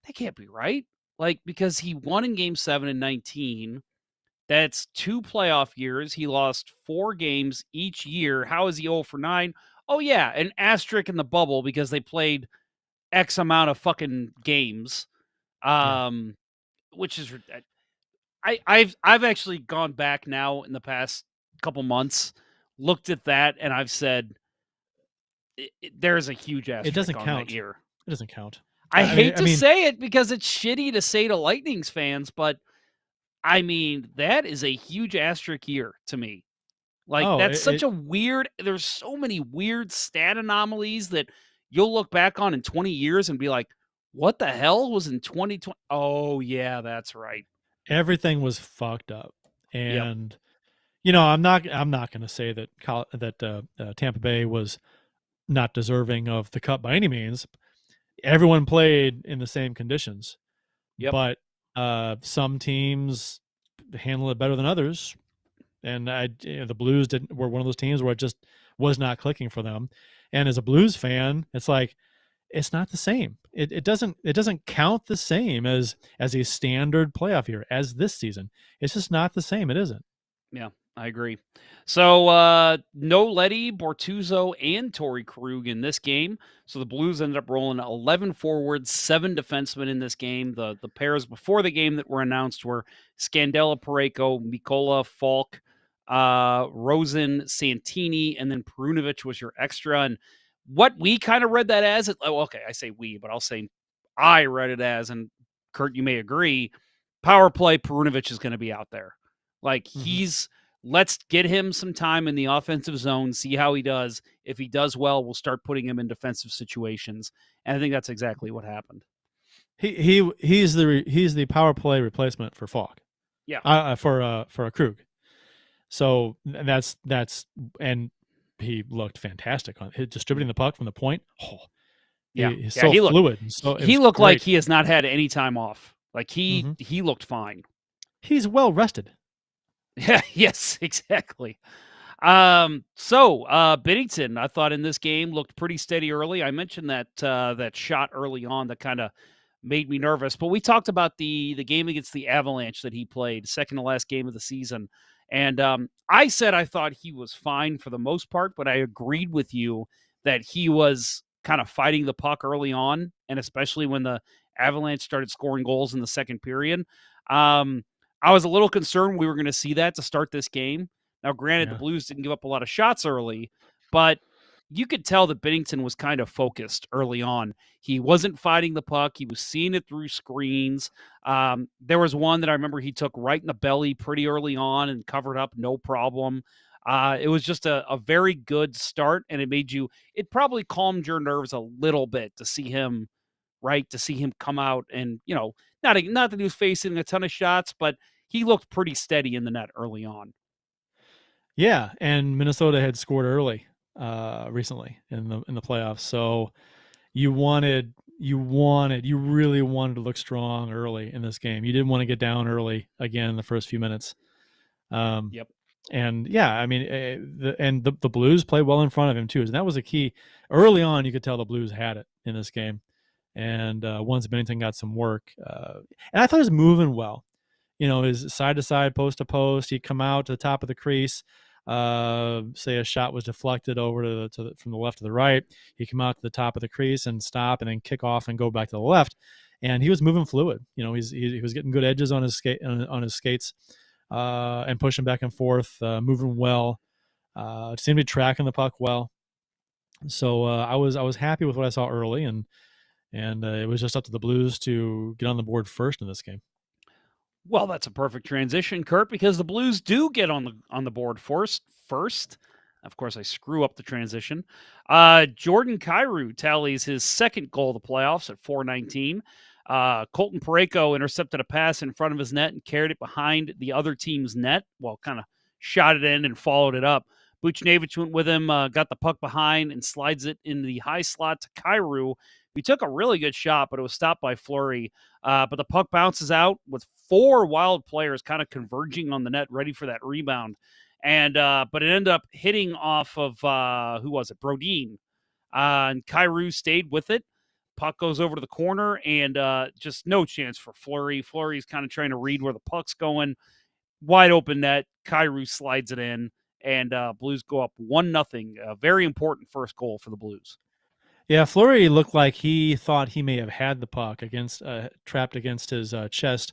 that can't be right. Like, because he won in game 7 in 19. That's 2 playoff years. He lost 4 games each year. How is he 0-9? Oh yeah, an asterisk in the bubble because they played X amount of fucking games. Yeah, Um, which is, I've actually gone back now in the past couple months, looked at that, and I've said there's a huge it asterisk doesn't on that count. year. It doesn't count. I hate I to mean, say it because it's shitty to say to Lightning's fans, but I mean, that is a huge asterisk year to me. Like, oh, that's such a weird, there's so many weird stat anomalies that you'll look back on in 20 years and be like, what the hell was in 2020? Oh, yeah, that's right. everything was fucked up, Yep. and I'm not going to say that Tampa Bay was not deserving of the cup by any means. Everyone played in the same conditions, Yep. but some teams handle it better than others, and the Blues were one of those teams where it just was not clicking for them. And as a Blues fan, it's like it's not the same. It doesn't count the same as a standard playoff year as this season. It's just not the same. It isn't. Yeah, I agree. So, no Letty, Bortuzzo, and Torrey Krug in this game. So the Blues ended up rolling 11 forwards, 7 defensemen in this game. The pairs before the game that were announced were Scandella, Pareko, Mikola, Falk, Rosen, Santini, and then Perunovic was your extra. And what we kind of read that as, okay, I say we, but I'll say I read it as, and Kurt, you may agree, power play, Perunovic is going to be out there. Like, Mm-hmm. let's get him some time in the offensive zone, see how he does. If he does well, we'll start putting him in defensive situations. And I think that's exactly what happened. He's the power play replacement for Falk, Yeah. for a Krug. So that's and he looked fantastic on distributing the puck from the point. Oh, Yeah. he's Yeah. so fluid, and so it He was looked like great. he has not had any time off. Like, Mm-hmm. he looked fine. He's well rested. Yeah. Yes, exactly. Binnington, I thought in this game looked pretty steady early. I mentioned that shot early on that kind of made me nervous, but we talked about the game against the Avalanche that he played, second to last game of the season. And I said I thought he was fine for the most part, but I agreed with you that he was kind of fighting the puck early on, and especially when the Avalanche started scoring goals in the second period. Um, I was a little concerned we were going to see that to start this game. Now, granted, the Yeah. Blues didn't give up a lot of shots early, but you could tell that Binnington was kind of focused early on. He wasn't fighting the puck. He was seeing it through screens. There was one that I remember he took right in the belly pretty early on and covered up, no problem. It was just a very good start, and it probably calmed your nerves a little bit to see him, right? To see him come out and, not that he was facing a ton of shots, but he looked pretty steady in the net early on. Yeah, and Minnesota had scored early recently in the playoffs, so you really wanted to look strong early in this game. You didn't want to get down early again in the first few minutes. Um, Yep. and yeah, I mean, the Blues played well in front of him too, and that was a key. Early on, you could tell the Blues had it in this game, and once Bennington got some work, and I thought he was moving well. His side to side, post to post. He'd come out to the top of the crease. Say a shot was deflected over from the left to the right. He'd come out to the top of the crease and stop, and then kick off and go back to the left. And he was moving fluid. He was getting good edges on his skates, and pushing back and forth, moving well. Seemed to be tracking the puck well. So I was happy with what I saw early, and it was just up to the Blues to get on the board first in this game. Well, that's a perfect transition, Kurt, because the Blues do get on the board first. Of course, I screw up the transition. Jordan Kyrou tallies his second goal of the playoffs at 4:19. Colton Parayko intercepted a pass in front of his net and carried it behind the other team's net. Well, kind of shot it in and followed it up. Buchnevich went with him, got the puck behind and slides it in the high slot to Kyrou. He took a really good shot, but it was stopped by Fleury. But the puck bounces out with four Wild players kind of converging on the net, ready for that rebound. And but it ended up hitting off of who was it? Brodin. And Kyrou stayed with it. Puck goes over to the corner, and just no chance for Fleury. Fleury's kind of trying to read where the puck's going. Wide open net. Kyrou slides it in, and Blues go up 1-0. A very important first goal for the Blues. Yeah, Fleury looked like he thought he may have had the puck trapped against his chest,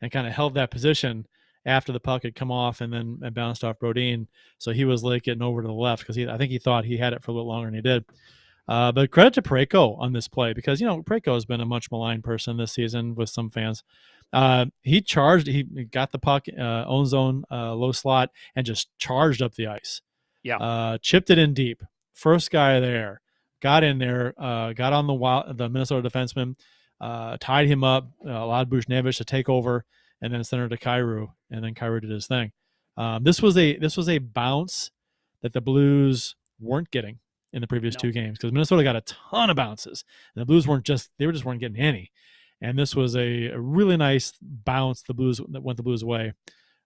and kind of held that position after the puck had come off and bounced off Brodin. So he was like getting over to the left because I think he thought he had it for a little longer than he did. But credit to Parayko on this play because Parayko has been a much maligned person this season with some fans. He charged. He got the puck, own zone, low slot, and just charged up the ice. Yeah. Chipped it in deep. First guy there. Got in there, got on the Minnesota defenseman, tied him up, allowed Buchnevich to take over, and then sent it to Kyrou, and then Kyrou did his thing. This was a bounce that the Blues weren't getting in the previous two games because Minnesota got a ton of bounces, and the Blues weren't getting any. And this was a really nice bounce that went the Blues' way,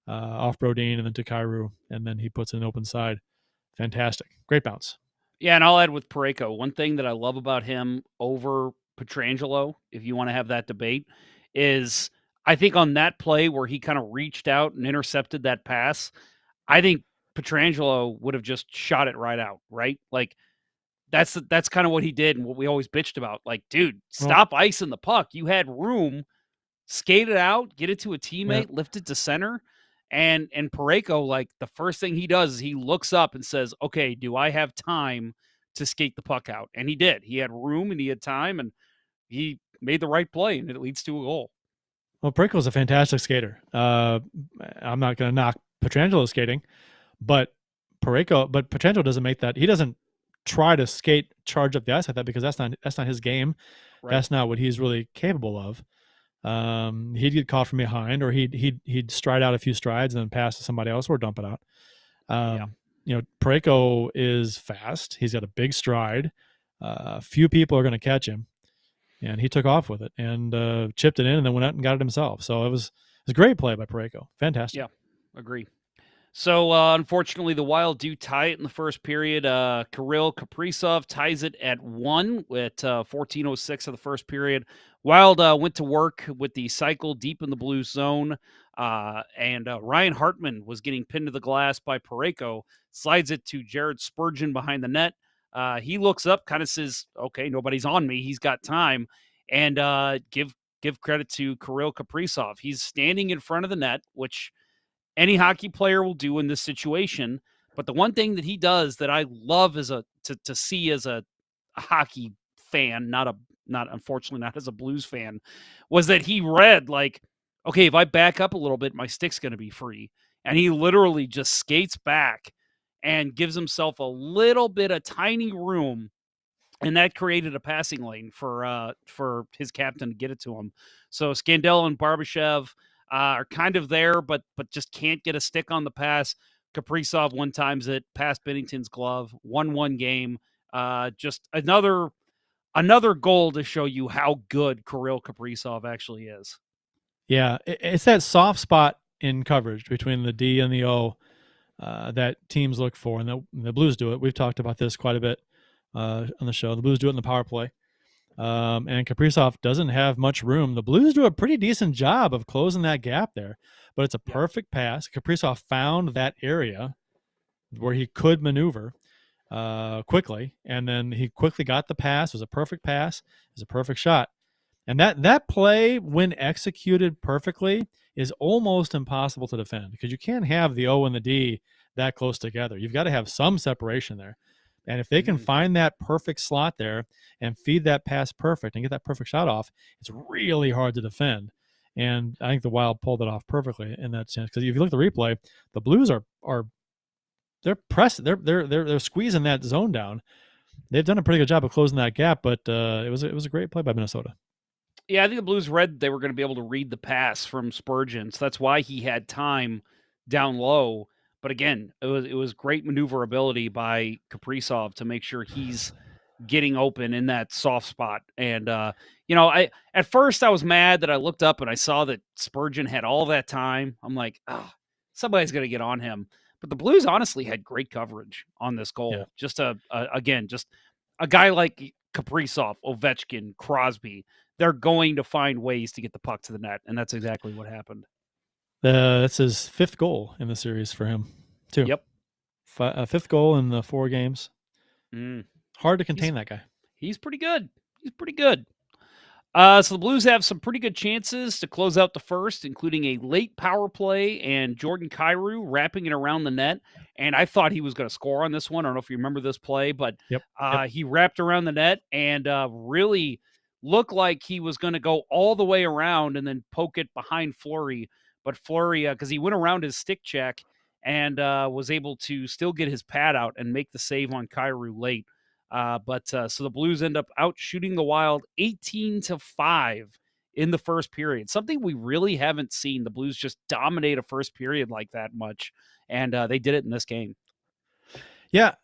off Brodin and then to Kyrou, and then he puts it in open side. Fantastic, great bounce. Yeah, and I'll add with Parayko, one thing that I love about him over Pietrangelo, if you want to have that debate, is I think on that play where he kind of reached out and intercepted that pass, I think Pietrangelo would have just shot it right out, right? Like that's kind of what he did and what we always bitched about. Like, dude, stop icing the puck. You had room, skate it out, get it to a teammate, lift it to center. And Parayko, like the first thing he does is he looks up and says, "Okay, do I have time to skate the puck out?" And he did. He had room and he had time, and he made the right play, and it leads to a goal. Well, Parayko's a fantastic skater. I'm not going to knock Pietrangelo's skating, but Pietrangelo doesn't make that. He doesn't try to charge up the ice like that because that's not his game. Right. That's not what he's really capable of. He'd get caught from behind, or he'd stride out a few strides and then pass to somebody else or dump it out. Parayko is fast. He's got a big stride. Few people are going to catch him, and he took off with it and chipped it in, and then went out and got it himself. So it was a great play by Parayko. Fantastic. Yeah, agree. So, unfortunately, the Wild do tie it in the first period. Kirill Kaprizov ties it at 1 at 14:06 of the first period. Wild went to work with the cycle deep in the Blues zone, and Ryan Hartman was getting pinned to the glass by Parayko, slides it to Jared Spurgeon behind the net. He looks up, kind of says, "Okay, nobody's on me. He's got time," and give credit to Kirill Kaprizov. He's standing in front of the net, which any hockey player will do in this situation, But the one thing that he does that I love to see as a hockey fan, not unfortunately not as a Blues fan, was that he read like, okay, if I back up a little bit, my stick's going to be free, and he literally just skates back and gives himself a little bit of tiny room, and that created a passing lane for his captain to get it to him. So Scandell and Barbashev are kind of there, but just can't get a stick on the pass. Kaprizov one times it past Bennington's glove, 1-1 game. Just another goal to show you how good Kirill Kaprizov actually is. Yeah, it's that soft spot in coverage between the D and the O that teams look for, and the Blues do it. We've talked about this quite a bit on the show. The Blues do it in the power play, and Kaprizov doesn't have much room. The Blues do a pretty decent job of closing that gap there, but it's a perfect pass. Kaprizov found that area where he could maneuver quickly, and then he quickly got the pass. It was a perfect pass. It was a perfect shot. And that play, when executed perfectly, is almost impossible to defend because you can't have the O and the D that close together. You've got to have some separation there. And if they can find that perfect slot there and feed that pass perfect and get that perfect shot off, it's really hard to defend. And I think the Wild pulled it off perfectly in that sense. Because if you look at the replay, the Blues are they're pressing, they're squeezing that zone down. They've done a pretty good job of closing that gap, but it was a great play by Minnesota. Yeah, I think the Blues read they were going to be able to read the pass from Spurgeon, so that's why he had time down low. But again, it was great maneuverability by Kaprizov to make sure he's getting open in that soft spot. And I at first I was mad that I looked up and I saw that Spurgeon had all that time. I'm like, somebody's going to get on him. But the Blues honestly had great coverage on this goal. Yeah. Just just a guy like Kaprizov, Ovechkin, Crosby. They're going to find ways to get the puck to the net, and that's exactly what happened. That's his fifth goal in the series for him, too. Yep. Fifth goal in the 4 games. Hard to contain that guy. He's pretty good. So the Blues have some pretty good chances to close out the first, including a late power play and Jordan Kyrou wrapping it around the net. And I thought he was going to score on this one. I don't know if you remember this play, but Yep. He wrapped around the net and really looked like he was going to go all the way around and then poke it behind Fleury. But Fleury, because he went around his stick check and was able to still get his pad out and make the save on Kyrou late. So the Blues end up out shooting the Wild 18-5 in the first period. Something we really haven't seen. The Blues just dominate a first period like that much, and they did it in this game. Yeah,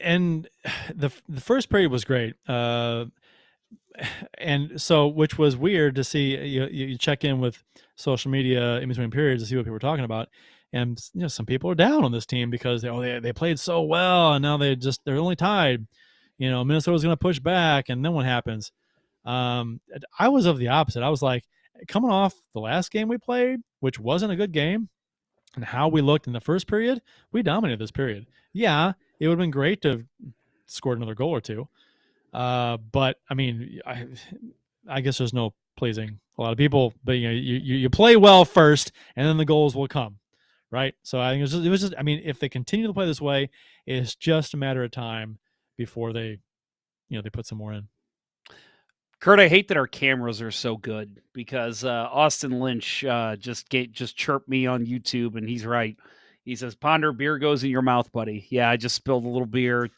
and the first period was great. And so, which was weird to see. You check in with social media in between periods to see what people were talking about, and some people are down on this team because they played so well, and now they're only tied. Minnesota's going to push back, and then what happens? I was of the opposite. I was like, coming off the last game we played, which wasn't a good game, and how we looked in the first period, we dominated this period. Yeah, it would have been great to have scored another goal or two. But I mean, I guess there's no pleasing a lot of people, but you play well first and then the goals will come. Right. So I think it was just, I mean, if they continue to play this way, it's just a matter of time before they put some more in. Kurt, I hate that our cameras are so good because Austin Lynch just chirped me on YouTube, and he's right. He says, "Ponder, beer goes in your mouth, buddy." Yeah, I just spilled a little beer.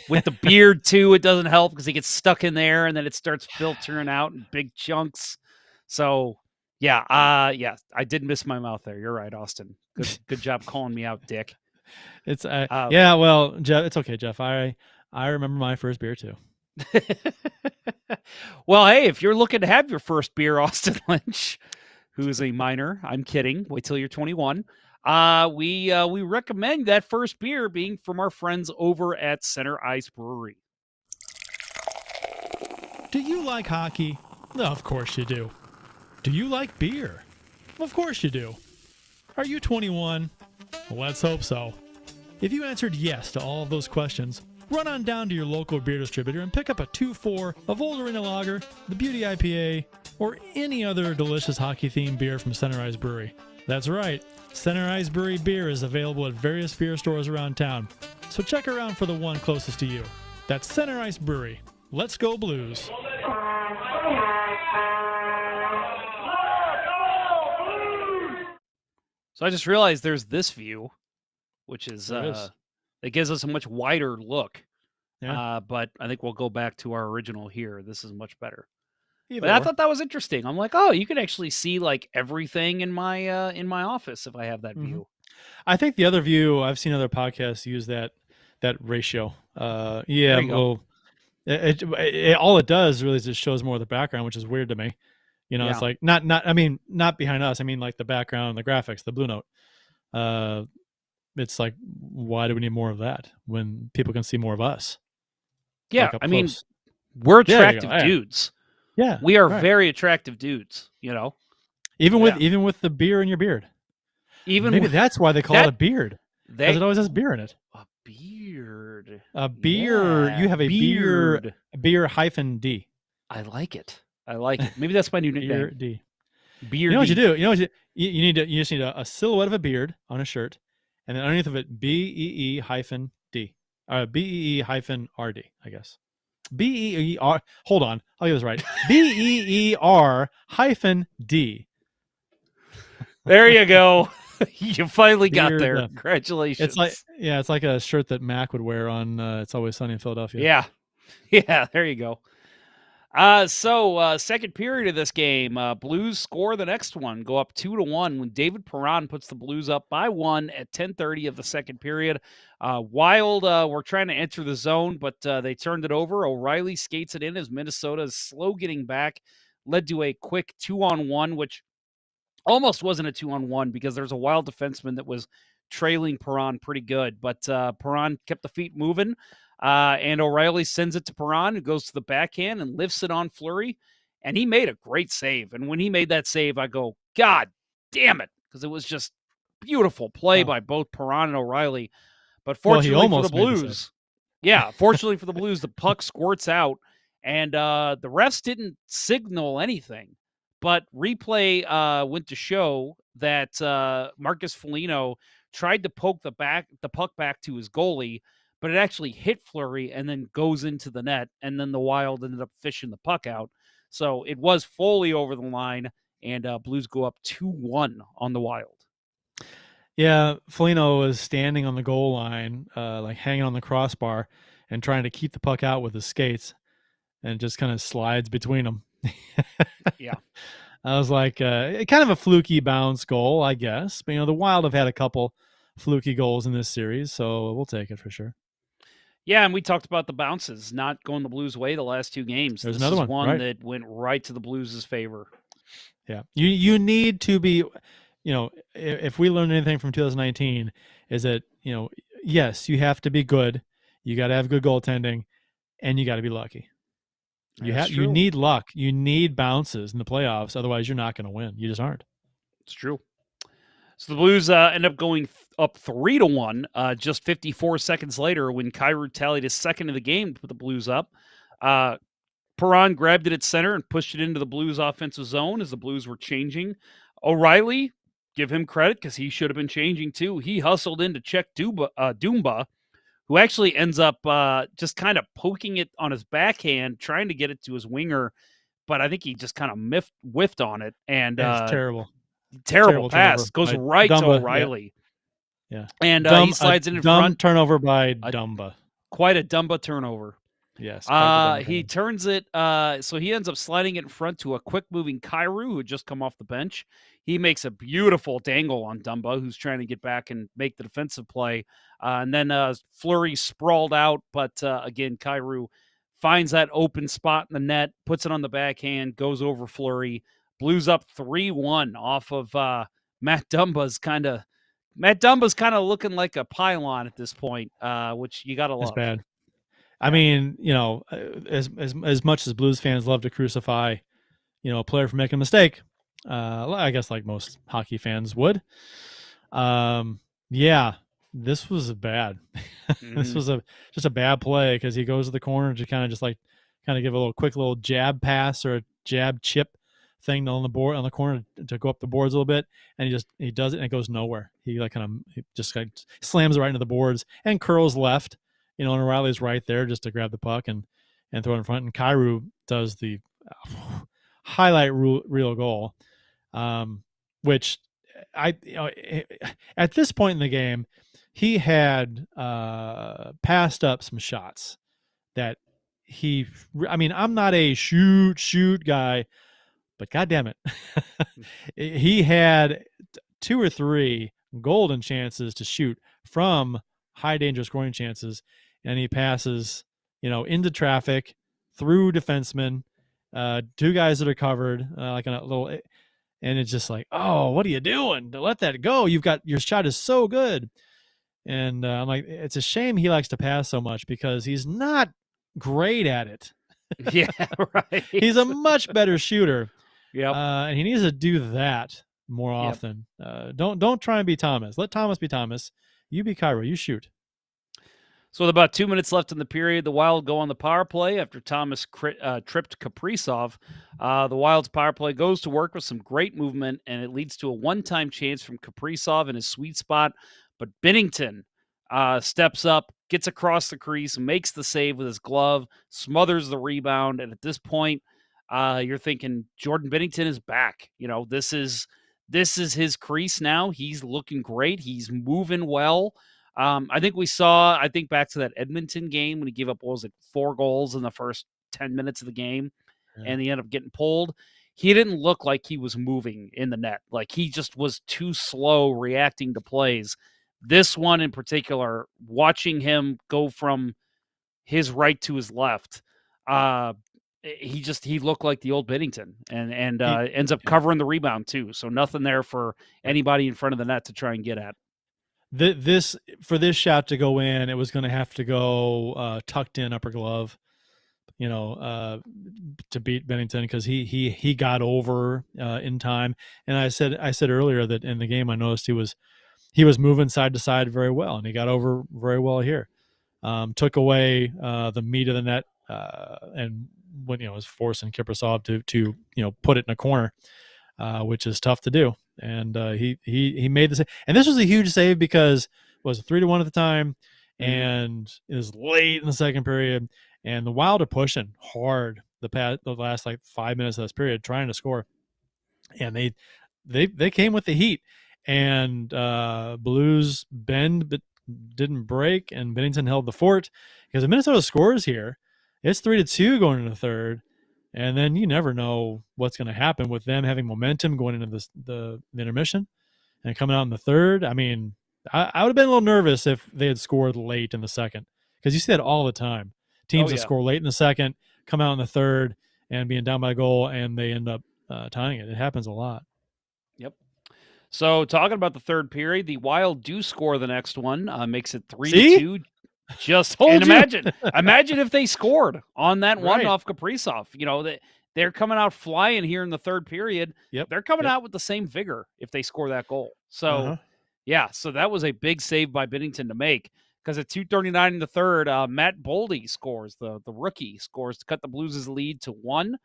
With the beard, too, it doesn't help because it gets stuck in there, and then it starts filtering out in big chunks. So, yeah, I did miss my mouth there. You're right, Austin. Good job calling me out, Dick. It's yeah, well, Jeff, it's okay, Jeff. I remember my first beer too. Well, hey, if you're looking to have your first beer, Austin Lynch, who's a minor, I'm kidding. Wait till you're 21. We recommend that first beer being from our friends over at Center Ice Brewery. Do you like hockey? Of course you do. Do you like beer? Of course you do. Are you 21? Let's hope so. If you answered yes to all of those questions, run on down to your local beer distributor and pick up a 2-4 of Old Arena Lager, the Beauty IPA, or any other delicious hockey-themed beer from Center Ice Brewery. That's right. Center Iceberry beer is available at various beer stores around town. So check around for the one closest to you. That's Center Ice Brewery. Let's go Blues. So I just realized there's this view, which is There is. it gives us a much wider look. Yeah. But I think we'll go back to our original here. This is much better. Either But I or. thought that was interesting. I'm like, oh, you can actually see like everything in my office if I have that view. I think the other view, I've seen other podcasts use that ratio. Yeah, There you go. well, all it does really is just shows more of the background, which is weird to me. You know, Yeah. it's like not behind us. I mean, like the background, the graphics, the Blue Note. It's like, why do we need more of that when people can see more of us? Yeah, Like up I mean, close. we're There you attractive go. Yeah. dudes. Yeah, We are right. very attractive dudes, you know. Even Yeah. with the beer in your beard. Even Maybe with that's why they call it a beard, because they it always has beer in it. a beard. A beer. Yeah, You have a beer. beard. Beer hyphen D. I like it. I like it. Maybe that's my new Beer nickname. D. Beard. You know what you do? You know what you need to. You just need a silhouette of a beard on a shirt, and then underneath of it, BEE hyphen D. BEE hyphen RD. I guess. BEER. Hold on, I'll get this right. BEER hyphen D. There you go. You finally got Beard, there. Congratulations. It's like a shirt that Mac would wear on It's Always Sunny in Philadelphia. Yeah. Yeah, there you go. Second period of this game, Blues score the next one, go up 2-1 when David Perron puts the Blues up by 1 at 10:30 of the second period. Wild were trying to enter the zone, but they turned it over. O'Reilly skates it in as Minnesota is slow getting back, led to a quick 2-on-1, which almost wasn't a 2-on-1 because there's a Wild defenseman that was trailing Perron pretty good, but Perron kept the feet moving. And O'Reilly sends it to Perron, who goes to the backhand and lifts it on Fleury. And he made a great save. And when he made that save, I go, God damn it. Because it was just beautiful play by both Perron and O'Reilly. But fortunately for the Blues, fortunately for the Blues, the puck squirts out. And the refs didn't signal anything. But replay went to show that Marcus Foligno tried to poke the puck back to his goalie, but it actually hit Fleury and then goes into the net, and then the Wild ended up fishing the puck out. So it was fully over the line, and Blues go up 2-1 on the Wild. Yeah, Foligno was standing on the goal line, like hanging on the crossbar and trying to keep the puck out with his skates, and just kind of slides between them. Yeah. I was like, kind of a fluky bounce goal, I guess. But, the Wild have had a couple fluky goals in this series, so we'll take it for sure. Yeah, and we talked about the bounces not going the Blues' way the last two games. There's this another is one right? that went right to the Blues' favor. Yeah, you need to be, if we learned anything from 2019, is that yes, you have to be good. You got to have good goaltending, and you got to be lucky. You need luck. You need bounces in the playoffs. Otherwise, you're not going to win. You just aren't. It's true. So the Blues end up going up 3-1 just 54 seconds later when Kyrou tallied his second of the game to put the Blues up. Perron grabbed it at center and pushed it into the Blues offensive zone as the Blues were changing. O'Reilly, give him credit because he should have been changing too. He hustled in to check Dumba, who actually ends up just kind of poking it on his backhand, trying to get it to his winger, but I think he just kind of whiffed on it. And it's terrible. Terrible pass. Goes right Dumba, to O'Reilly. Yeah. And he slides in front. Turnover by Dumba. Quite a Dumba turnover. Yes. He turns it. So he ends up sliding it in front to a quick-moving Kyrou, who had just come off the bench. He makes a beautiful dangle on Dumba, who's trying to get back and make the defensive play. And then Fleury sprawled out, but again, Kyrou finds that open spot in the net, puts it on the backhand, goes over Fleury. Blues up 3-1 off of Matt Dumba's kind of looking like a pylon at this point, which you got to love. It's bad. I mean, as much as Blues fans love to crucify, a player for making a mistake, I guess like most hockey fans would. Yeah, this was bad. This was just a bad play because he goes to the corner to kind of give a quick little jab pass or a jab chip thing on the board on the corner to go up the boards a little bit, and he does it and it goes nowhere. He like kind of he just like slams it right into the boards and curls left, and O'Reilly's right there just to grab the puck and throw it in front. And Kyrou does the highlight reel goal, which at this point in the game, he had passed up some shots that I'm not a shoot guy, but God damn it, he had 2 or 3 golden chances to shoot from high danger scoring chances, and he passes, into traffic, through defensemen, 2 guys that are covered, like in a little, and it's just like, oh, what are you doing? To let that go. Your shot is so good. And I'm like, it's a shame he likes to pass so much because he's not great at it. Yeah, right. He's a much better shooter. Yep. And he needs to do that more often. Don't try and be Thomas. Let Thomas be Thomas. You be Kyrou. You shoot. So with about 2 minutes left in the period, the Wild go on the power play after Thomas tripped Kaprizov. The Wild's power play goes to work with some great movement, and it leads to a one-time chance from Kaprizov in his sweet spot. But Binnington steps up, gets across the crease, makes the save with his glove, smothers the rebound, and at this point, you're thinking Jordan Binnington is back. This is his crease now. He's looking great. He's moving well. I think back to that Edmonton game when he gave up, 4 goals in the first 10 minutes of the game, and he ended up getting pulled. He didn't look like he was moving in the net. Like, he just was too slow reacting to plays. This one in particular, watching him go from his right to his left, he looked like the old Binnington, and ends up covering the rebound too. So nothing there for anybody in front of the net to try and get at. For this shot to go in, it was going to have to go tucked in upper glove, to beat Binnington because he got over in time. And I said earlier that in the game I noticed he was moving side to side very well, and he got over very well here. Took away the meat of the net, and when was forcing Kaprizov to put it in a corner, which is tough to do. And he made the save, and this was a huge save because it was 3-1 at the time, and it was late in the second period, and the Wild are pushing hard the last like 5 minutes of this period trying to score, and they came with the heat, and Blues bend but didn't break, and Binnington held the fort because if Minnesota scores here, it's 3-2 going into the third. And then you never know what's going to happen with them having momentum going into the intermission and coming out in the third. I mean, I would have been a little nervous if they had scored late in the second, because you see that all the time. Teams that score late in the second come out in the third and being down by a goal, and they end up tying it. It happens a lot. Yep. So talking about the third period, the Wild do score the next one, makes it 3-2. Just imagine if they scored on that one off Kaprizov. They're coming out flying here in the third period. Yep. They're coming out with the same vigor if they score that goal. So, so that was a big save by Binnington to make, because at 2:39 in the third, Matt Boldy scores. The rookie scores to cut the Blues' lead to 1.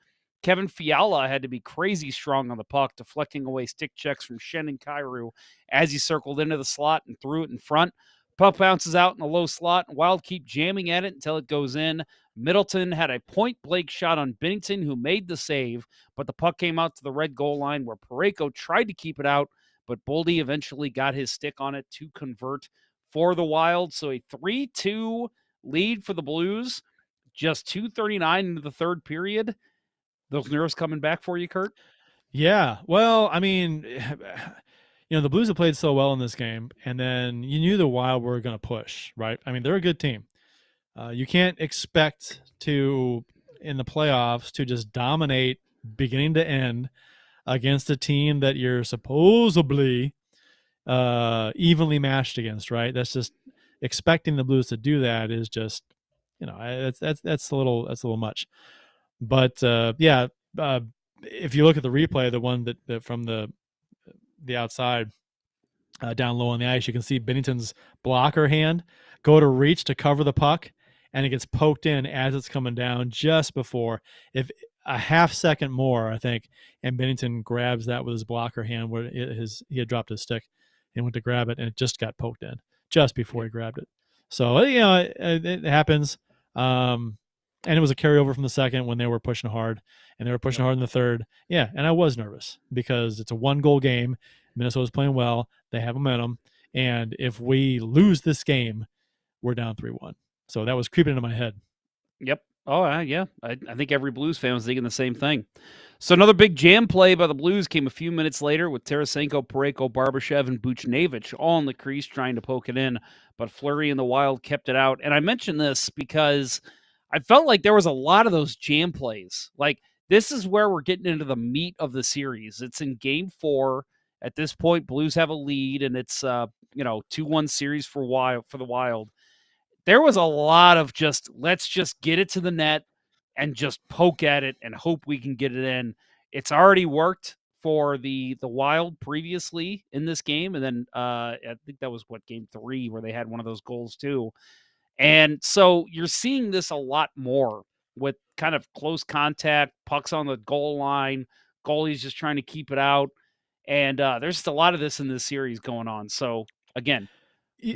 Kevin Fiala had to be crazy strong on the puck, deflecting away stick checks from Shen and Kyrou as he circled into the slot and threw it in front. Puck bounces out in the low slot, and Wild keep jamming at it until it goes in. Middleton had a point-blank shot on Binnington, who made the save, but the puck came out to the red goal line where Parayko tried to keep it out, but Boldy eventually got his stick on it to convert for the Wild. So a 3-2 lead for the Blues, just 2:39 into the third period. Those nerves coming back for you, Kurt? Yeah. Well, I mean, the Blues have played so well in this game, and then you knew the Wild were going to push, right? I mean, they're a good team. You can't expect in the playoffs to just dominate beginning to end against a team that you're supposedly evenly matched against, right? That's just expecting the Blues to do that is just, that's a little much. But if you look at the replay, the one that from the outside down low on the ice, you can see Binnington's blocker hand go to reach to cover the puck, and it gets poked in as it's coming down just before. If a half second more, I think, and Bennington grabs that with his blocker hand where he had dropped his stick and went to grab it, and it just got poked in just before Yep. he grabbed it. So it happens. And it was a carryover from the second when they were pushing hard, and they were pushing Yep. hard in the third. Yeah, and I was nervous because it's a 1-goal game. Minnesota's playing well. They have momentum, and if we lose this game, we're down 3-1. So that was creeping into my head. Yep. Oh, yeah. I think every Blues fan was thinking the same thing. So another big jam play by the Blues came a few minutes later with Tarasenko, Parayko, Barbashev, and Buchnevich all in the crease trying to poke it in, but Fleury and the Wild kept it out. And I mention this because I felt like there was a lot of those jam plays. Like, this is where we're getting into the meat of the series. It's in Game 4. At this point, Blues have a lead, and it's 2-1 series for the Wild. There was a lot of just, let's just get it to the net and just poke at it and hope we can get it in. It's already worked for the Wild previously in this game, and then I think that was Game 3 where they had one of those goals too. And so you're seeing this a lot more with kind of close contact, pucks on the goal line, goalies just trying to keep it out, and there's just a lot of this in this series going on. So again,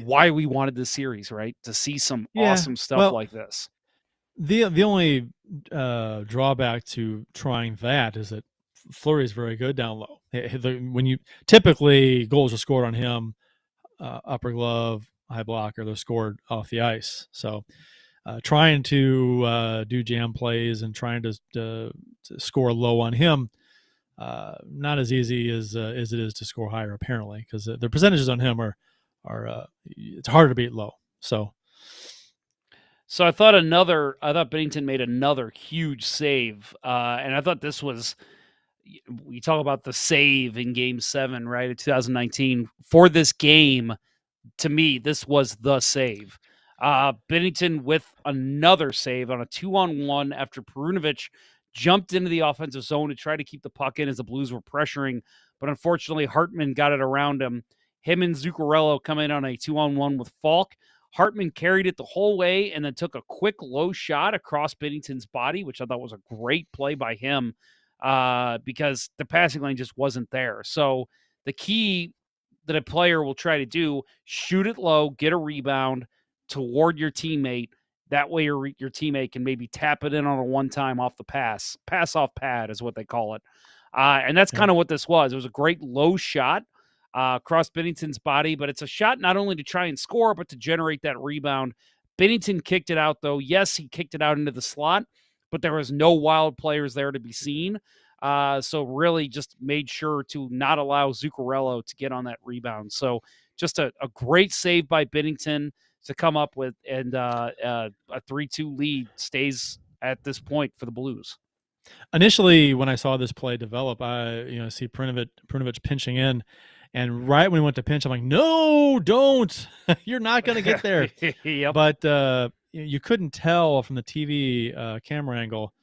why we wanted this series, right? To see some Yeah. awesome stuff Well, like this. the only drawback to trying that is that Fleury is very good down low. When you typically goals are scored on him, upper glove, high blocker, they're scored off the ice. So trying to do jam plays and trying to score low on him, not as easy as it is to score higher, apparently, because the percentages on him are it's harder to beat low. So I thought Bennington made another huge save, and I thought this was. We talk about the save in Game 7, right, of 2019 for this game. To me, this was the save. Bennington with another save on a 2-on-1 after Perunovic jumped into the offensive zone to try to keep the puck in as the Blues were pressuring, but unfortunately Hartman got it around him. Him and Zuccarello come in on a 2-on-1 with Falk. Hartman carried it the whole way and then took a quick low shot across Bennington's body, which I thought was a great play by him because the passing lane just wasn't there. So the key that a player will try to do, shoot it low, get a rebound toward your teammate. That way your teammate can maybe tap it in on a one-time off the pass. Pass off pad is what they call it. And that's kind of what this was. It was a great low shot across Bennington's body, but it's a shot not only to try and score, but to generate that rebound. Bennington kicked it out, though. Yes, he kicked it out into the slot, but there was no Wild players there to be seen. So really just made sure to not allow Zuccarello to get on that rebound. So just a great save by Bennington to come up with, and a 3-2 lead stays at this point for the Blues. initially, when I saw this play develop, I see Perunovic pinching in, and right when he went to pinch, I'm like, no, don't! You're not going to get there. Yep. But you couldn't tell from the TV camera angle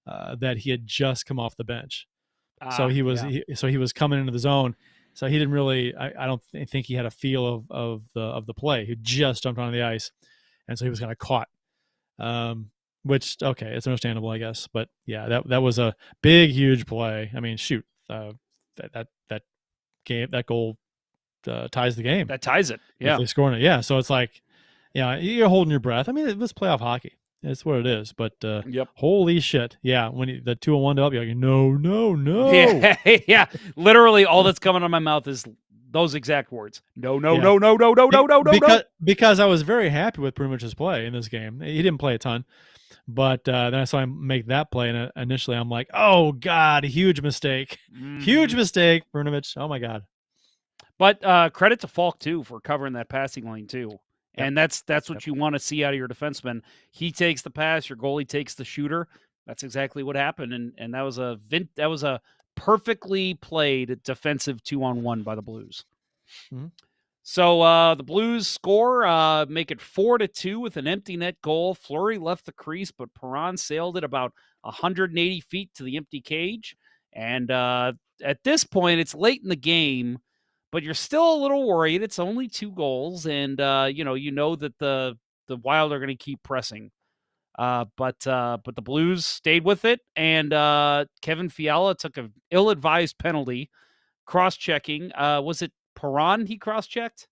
that he had just come off the bench. So he was he was coming into the zone. So he didn't really. I don't think he had a feel of the play. He just jumped onto the ice, and so he was kind of caught. Which okay, it's understandable, I guess. But yeah, that was a big, huge play. I mean, shoot, that goal ties the game. That ties it. Yeah, if they score it. Yeah, so it's like, you're holding your breath. I mean, it's playoff hockey. It's what it is. But yep. Holy shit, yeah. When the 2-on-1 develop, you're like, no. Yeah. Literally, all that's coming out of my mouth is those exact words. No. Because I was very happy with Perunovic's play in this game. He didn't play a ton, but then I saw him make that play, and initially I'm like, oh god, huge mistake, huge mistake, Perunovic. Oh my god. But credit to Falk too for covering that passing lane too. Yep. And that's what you want to see out of your defenseman. He takes the pass, your goalie takes the shooter. That's exactly what happened, and that was a perfectly played defensive 2-on-1 by the Blues. Mm-hmm. So the Blues score, make it 4-2 with an empty net goal. Fleury left the crease, but Perron sailed it about 180 feet to the empty cage. And at this point, it's late in the game, but you're still a little worried. It's only 2 goals, and you know that the Wild are going to keep pressing. But the Blues stayed with it, and Kevin Fiala took a ill-advised penalty, cross-checking. Was it Perron he cross-checked?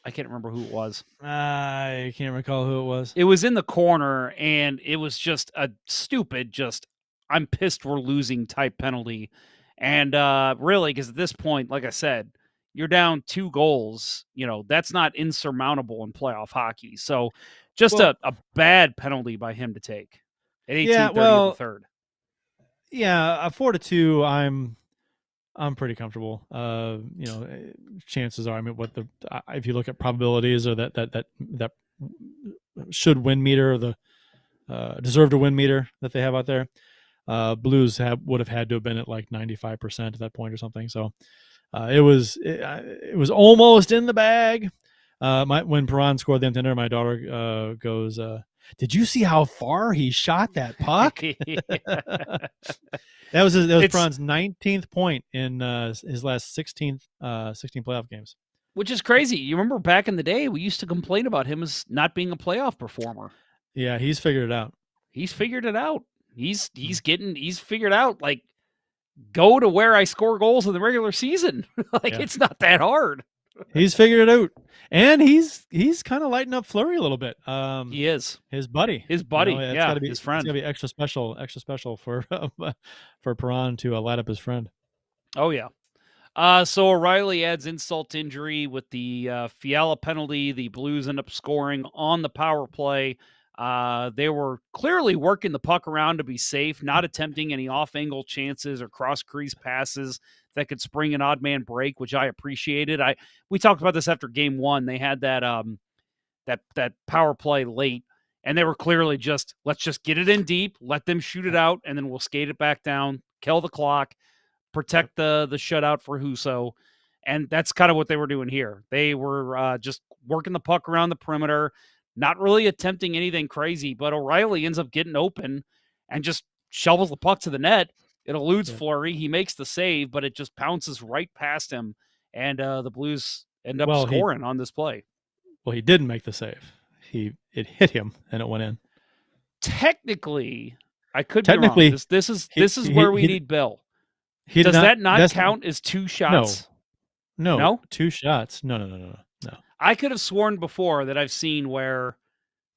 I can't remember who it was. I can't recall who it was. It was in the corner, and it was just a stupid, just I'm pissed we're losing type penalty. And really, because at this point, like I said, you're down 2 goals. That's not insurmountable in playoff hockey. So just Well, a bad penalty by him to take at yeah, 18:30 of the well, third. yeah, a 4-2. I'm pretty comfortable. Chances are, I mean, if you look at probabilities or that should win meter or the deserve to win meter that they have out there, Blues would have had to have been at like 95% at that point or something. So it was almost in the bag. When Perron scored the empty netter, my daughter goes, "Did you see how far he shot that puck?" That was Perron's 19th point in his last 16 playoff games. Which is crazy. You remember back in the day, we used to complain about him as not being a playoff performer. Yeah, he's figured it out. He's figured it out. He's figured out, like, go to where I score goals in the regular season. It's not that hard. He's figured it out, and he's kind of lighting up Fleury a little bit. He is his buddy. his friend. It's got to be extra special for Perron to light up his friend. Oh yeah. So O'Reilly adds insult to injury with the Fiala penalty. The Blues end up scoring on the power play. They were clearly working the puck around to be safe, not attempting any off-angle chances or cross-crease passes that could spring an odd man break, which I appreciated. We talked about this after game one. They had that that power play late, and they were clearly just, let's just get it in deep, let them shoot it out, and then we'll skate it back down, kill the clock, protect the shutout for Husso. And that's kind of what they were doing here. They were just working the puck around the perimeter, not really attempting anything crazy, but O'Reilly ends up getting open and just shovels the puck to the net. It eludes Fleury. He makes the save, but it just bounces right past him. And the Blues end up scoring on this play. Well, he didn't make the save. It hit him and it went in. Technically, I could be wrong. This is where we need Bill. Does that not count as 2 shots? No. 2 shots. No. I could have sworn before that I've seen where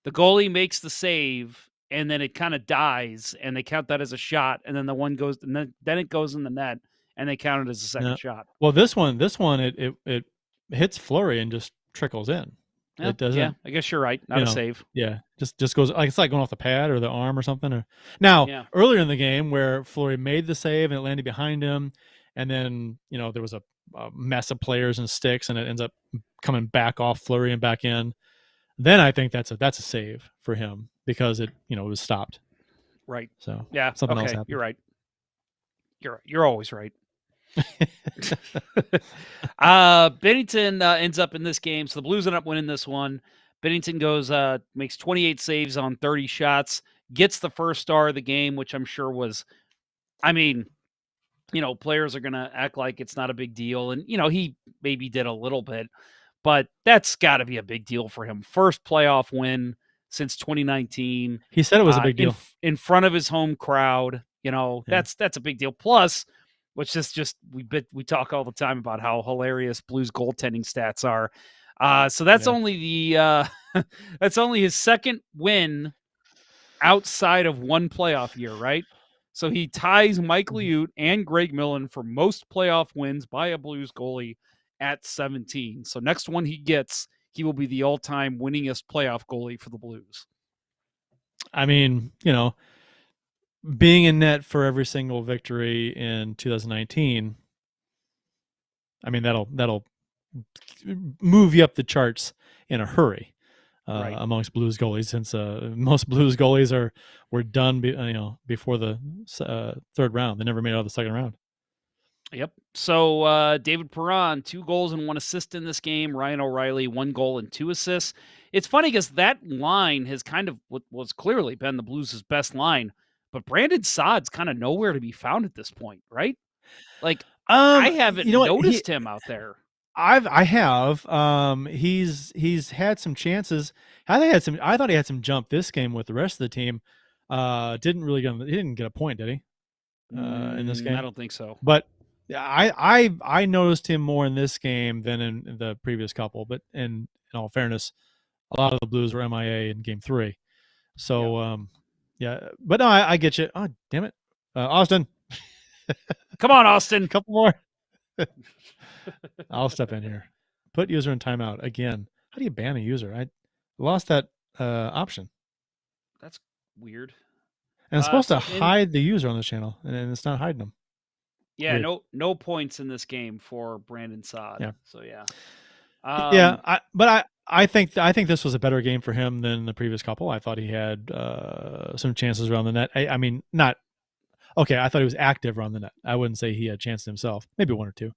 the goalie makes the save and then it kind of dies and they count that as a shot, and then the one goes, and then it goes in the net and they count it as a second shot. Well, this one it hits Fleury and just trickles in. Yeah, it doesn't. Yeah, I guess you're right. Not a save. Yeah, just goes like it's like going off the pad or the arm or something. Earlier in the game where Fleury made the save and it landed behind him, and then there was a mess of players and sticks, and it ends up coming back off Fleury and back in. Then I think that's a save for him because it was stopped. Right. So yeah, something else happened. You're right. You're always right. Bennington ends up in this game, so the Blues end up winning this one. Bennington goes makes 28 saves on 30 shots, gets the first star of the game, which I'm sure was, I mean, players are gonna act like it's not a big deal, and he maybe did a little bit, but that's got to be a big deal for him. First playoff win since 2019. He said it was a big deal in front of his home crowd. That's a big deal. Plus, which is just we talk all the time about how hilarious Blues goaltending stats are. So that's only the that's only his second win outside of one playoff year, right? So he ties Mike Liut and Greg Millen for most playoff wins by a Blues goalie at 17. So next one he gets, he will be the all-time winningest playoff goalie for the Blues. I mean, being in net for every single victory in 2019, I mean that'll move you up the charts in a hurry amongst Blues goalies, since most Blues goalies were done before the third round. They never made it out of the second round. Yep. So David Perron, 2 goals and 1 assist in this game. Ryan O'Reilly, 1 goal and 2 assists. It's funny because that line has kind of what was clearly been the Blues' best line, but Brandon Saad's kind of nowhere to be found at this point, right? Like, I haven't noticed him out there. I have. He's had some chances. I thought he had some jump this game with the rest of the team. He didn't get a point, did he? In this I game, don't think so. but I noticed him more in this game than in the previous couple. But in all fairness, a lot of the Blues were MIA in Game 3. Yeah. So yeah, but no, I get you. Oh damn it, Austin, Come on, a Austin. couple more. I'll step in here. Put user in timeout again. How do you ban a user? I lost that option. That's weird. And it's supposed to So in hide the user on this channel, and it's not hiding them. yeah, Weird. no points in this game for Brandon Saad. Yeah. So yeah. Yeah. I think this was a better game for him than the previous couple. I thought he had some chances around the net. I mean, not okay. I thought he was active around the net. I wouldn't say he had chances himself. Maybe one or two,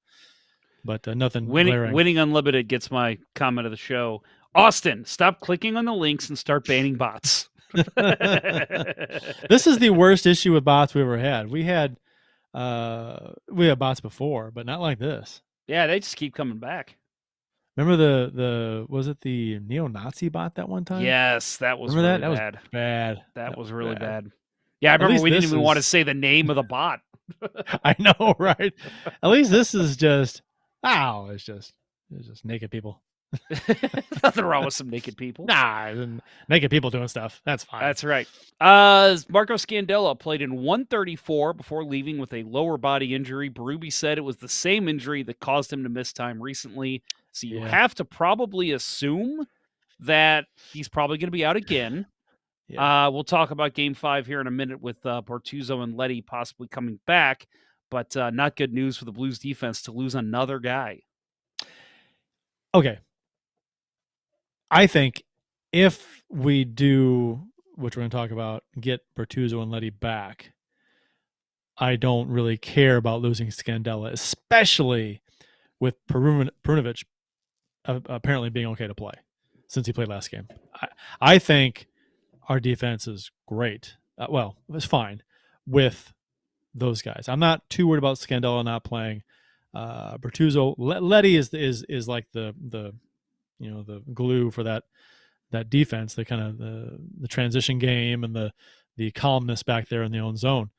but nothing glaring. Winning Unlimited gets my comment of the show. Austin, stop clicking on the links and start banning bots. This is the worst issue with bots we ever had. We had bots before, but not like this. Yeah, they just keep coming back. Remember the was it the neo-Nazi bot that one time? Yes, that was Remember really that? bad. That was bad. That was really bad. bad. Yeah, I At remember least we didn't this even want to is say the name of the bot. I know, right? At least this is just it's just naked people. Nothing wrong with some naked people. Nah, naked people doing stuff. That's fine. That's right. Marco Scandella played in 134 before leaving with a lower body injury. Berube said it was the same injury that caused him to miss time recently. So you have to probably assume that he's probably going to be out again. Yeah. We'll talk about Game 5 here in a minute with Bortuzzo and Letty possibly coming back, but not good news for the Blues defense to lose another guy. Okay. I think if we do, which we're going to talk about, get Bortuzzo and Letty back, I don't really care about losing Scandella, especially with Perunovic apparently being okay to play since he played last game. I think our defense is great. Well, it's fine with those guys. I'm not too worried about Scandella not playing. Bertuzzo, Letty is like the the glue for that defense, the kind of the transition game and the calmness back there in the own zone.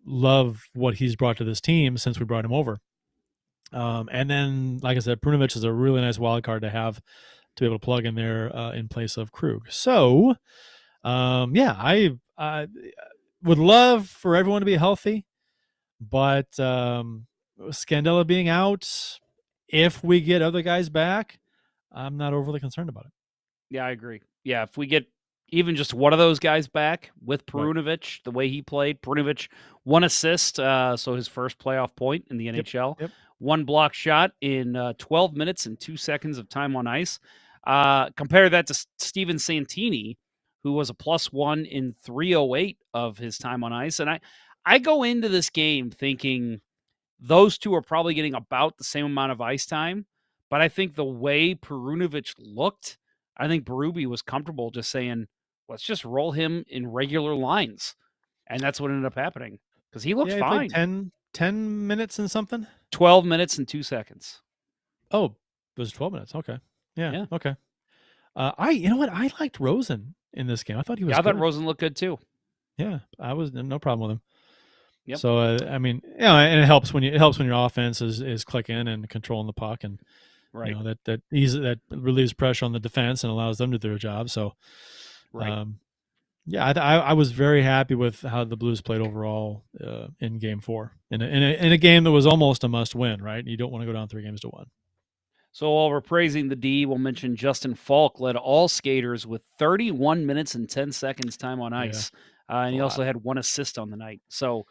Love what he's brought to this team since we brought him over. And then, like I said, Perunovic is a really nice wild card to have to be able to plug in there in place of Krug. So, I would love for everyone to be healthy, but Scandella being out, if we get other guys back, I'm not overly concerned about it. Yeah, I agree. Yeah, if we get even just one of those guys back with Perunovic, right, the way he played, Perunovic, 1 assist, so his first playoff point in the NHL, yep. 1 block shot in 12 minutes and 2 seconds of time on ice. Compare that to Steven Santini, who was a +1 in 308 of his time on ice. And I go into this game thinking those two are probably getting about the same amount of ice time. But I think the way Perunovic looked, I think Berube was comfortable just saying, let's just roll him in regular lines. And that's what ended up happening because he looked fine. Played 10 minutes and something? 12 minutes and 2 seconds. Oh, it was 12 minutes. Okay. Yeah. Okay. You know what? I liked Rosen in this game. I thought he was good. I thought Rosen looked good too. Yeah, I was no problem with him. Yep. So I mean, and it helps when your offense is clicking and controlling the puck, and right, that relieves pressure on the defense and allows them to do their job. So, right. I was very happy with how the Blues played overall in Game 4 in a game that was almost a must win. Right, you don't want to go down 3-1. So while we're praising the D, we'll mention Justin Falk led all skaters with 31 minutes and 10 seconds time on ice. And he also had 1 assist on the night. So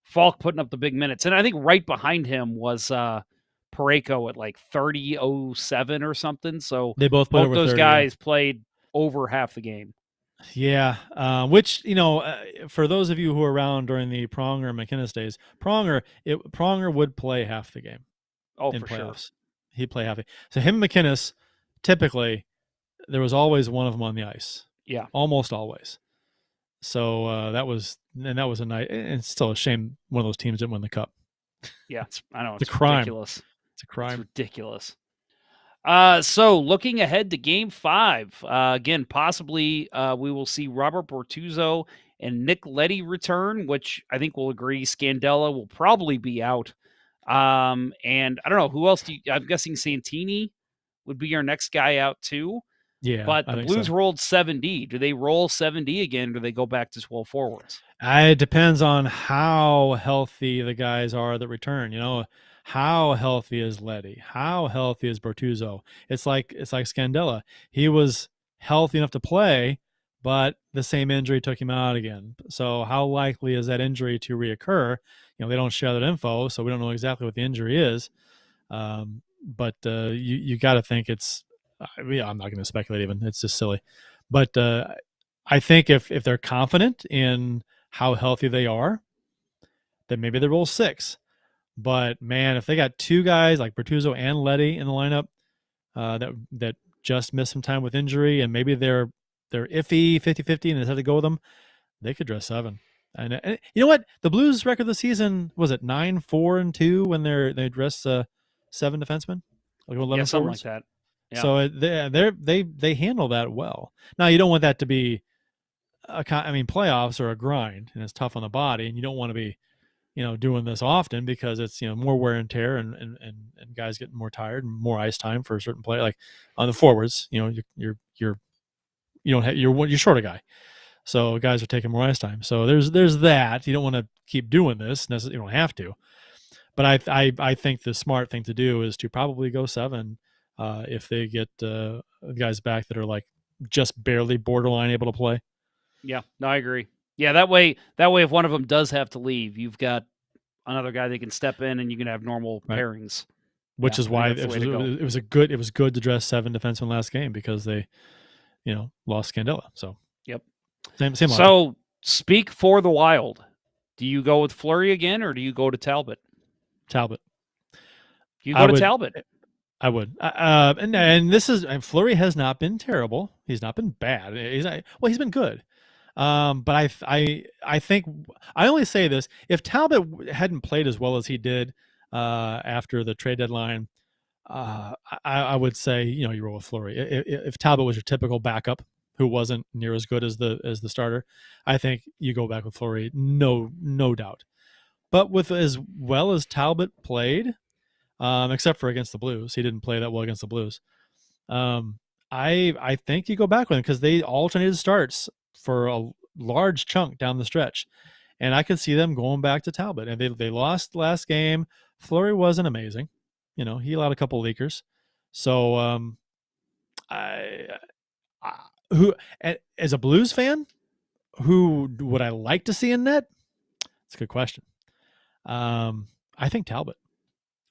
Falk putting up the big minutes. And I think right behind him was Parayko at like 30:07 or something. So they both played both those guys played over half the game. Yeah, which, for those of you who were around during the Pronger McInnes days, Pronger would play half the game. Oh, in for playoffs. Sure. He'd play half. So him and McInnes, typically, there was always one of them on the ice. Yeah, almost always. So that was a night. And it's still a shame one of those teams didn't win the cup. Yeah, It's I know it's a it's crime. ridiculous. It's a It's crime. ridiculous. So looking ahead to Game Five, again, possibly we will see Robert Bortuzzo and Nick Leddy return, which I think we'll agree Scandella will probably be out. And I don't know who else. I'm guessing Santini would be our next guy out too. Yeah, But I the think Blues so. rolled 7D. Do they roll 7D again? Or do they go back to 12 forwards? It depends on how healthy the guys are that return. How healthy is Letty? How healthy is Bertuzzo? It's like Scandella. He was healthy enough to play, but the same injury took him out again. So how likely is that injury to reoccur? They don't share that info, so we don't know exactly what the injury is. But you got to think it's. I mean, I'm not going to speculate. Even it's just silly. But I think if they're confident in how healthy they are, then maybe they roll 6. But man, if they got 2 guys like Bertuzzo and Letty in the lineup that just missed some time with injury, and maybe they're iffy 50-50 and they have to go with them, they could dress 7. And you know what? The Blues record this season was it 9-4-2 when they dress 7 defensemen, like Yeah, 11 something like forwards. that. Yeah. So they handle that well. Now you don't want that to be playoffs are a grind and it's tough on the body, and you don't want to be doing this often because it's more wear and tear, and guys getting more tired and more ice time for a certain player. Like on the forwards, you're you don't have, you're short a guy, so guys are taking more ice time. So there's that. You don't want to keep doing this. You don't have to, but I think the smart thing to do is to probably go 7 if they get guys back that are like just barely borderline able to play. Yeah, no, I agree. Yeah, that way, if one of them does have to leave, you've got another guy that can step in, and you can have normal Right. pairings. Yeah, Which is I think why that's the way to go. it was good to dress 7 defensemen last game because they lost Scandella. So Yep. same logic. So speak for the Wild. Do you go with Fleury again, or do you go to Talbot? Talbot. You I go to would. Talbot. I would. And this is and Fleury has not been terrible. He's not been bad. He's been good. But I think I only say this if Talbot hadn't played as well as he did after the trade deadline. I would say you roll with Fleury. If Talbot was your typical backup who wasn't near as good as the starter, I think you go back with Fleury, no doubt. But with as well as Talbot played, except for against the Blues, he didn't play that well against the Blues. Um, I think you go back with him because they alternated starts for a large chunk down the stretch, and I could see them going back to Talbot. And they lost last game. Fleury wasn't amazing. He allowed a couple leakers. So I, I who as a Blues fan, who would I like to see in net? It's a good question. I think Talbot.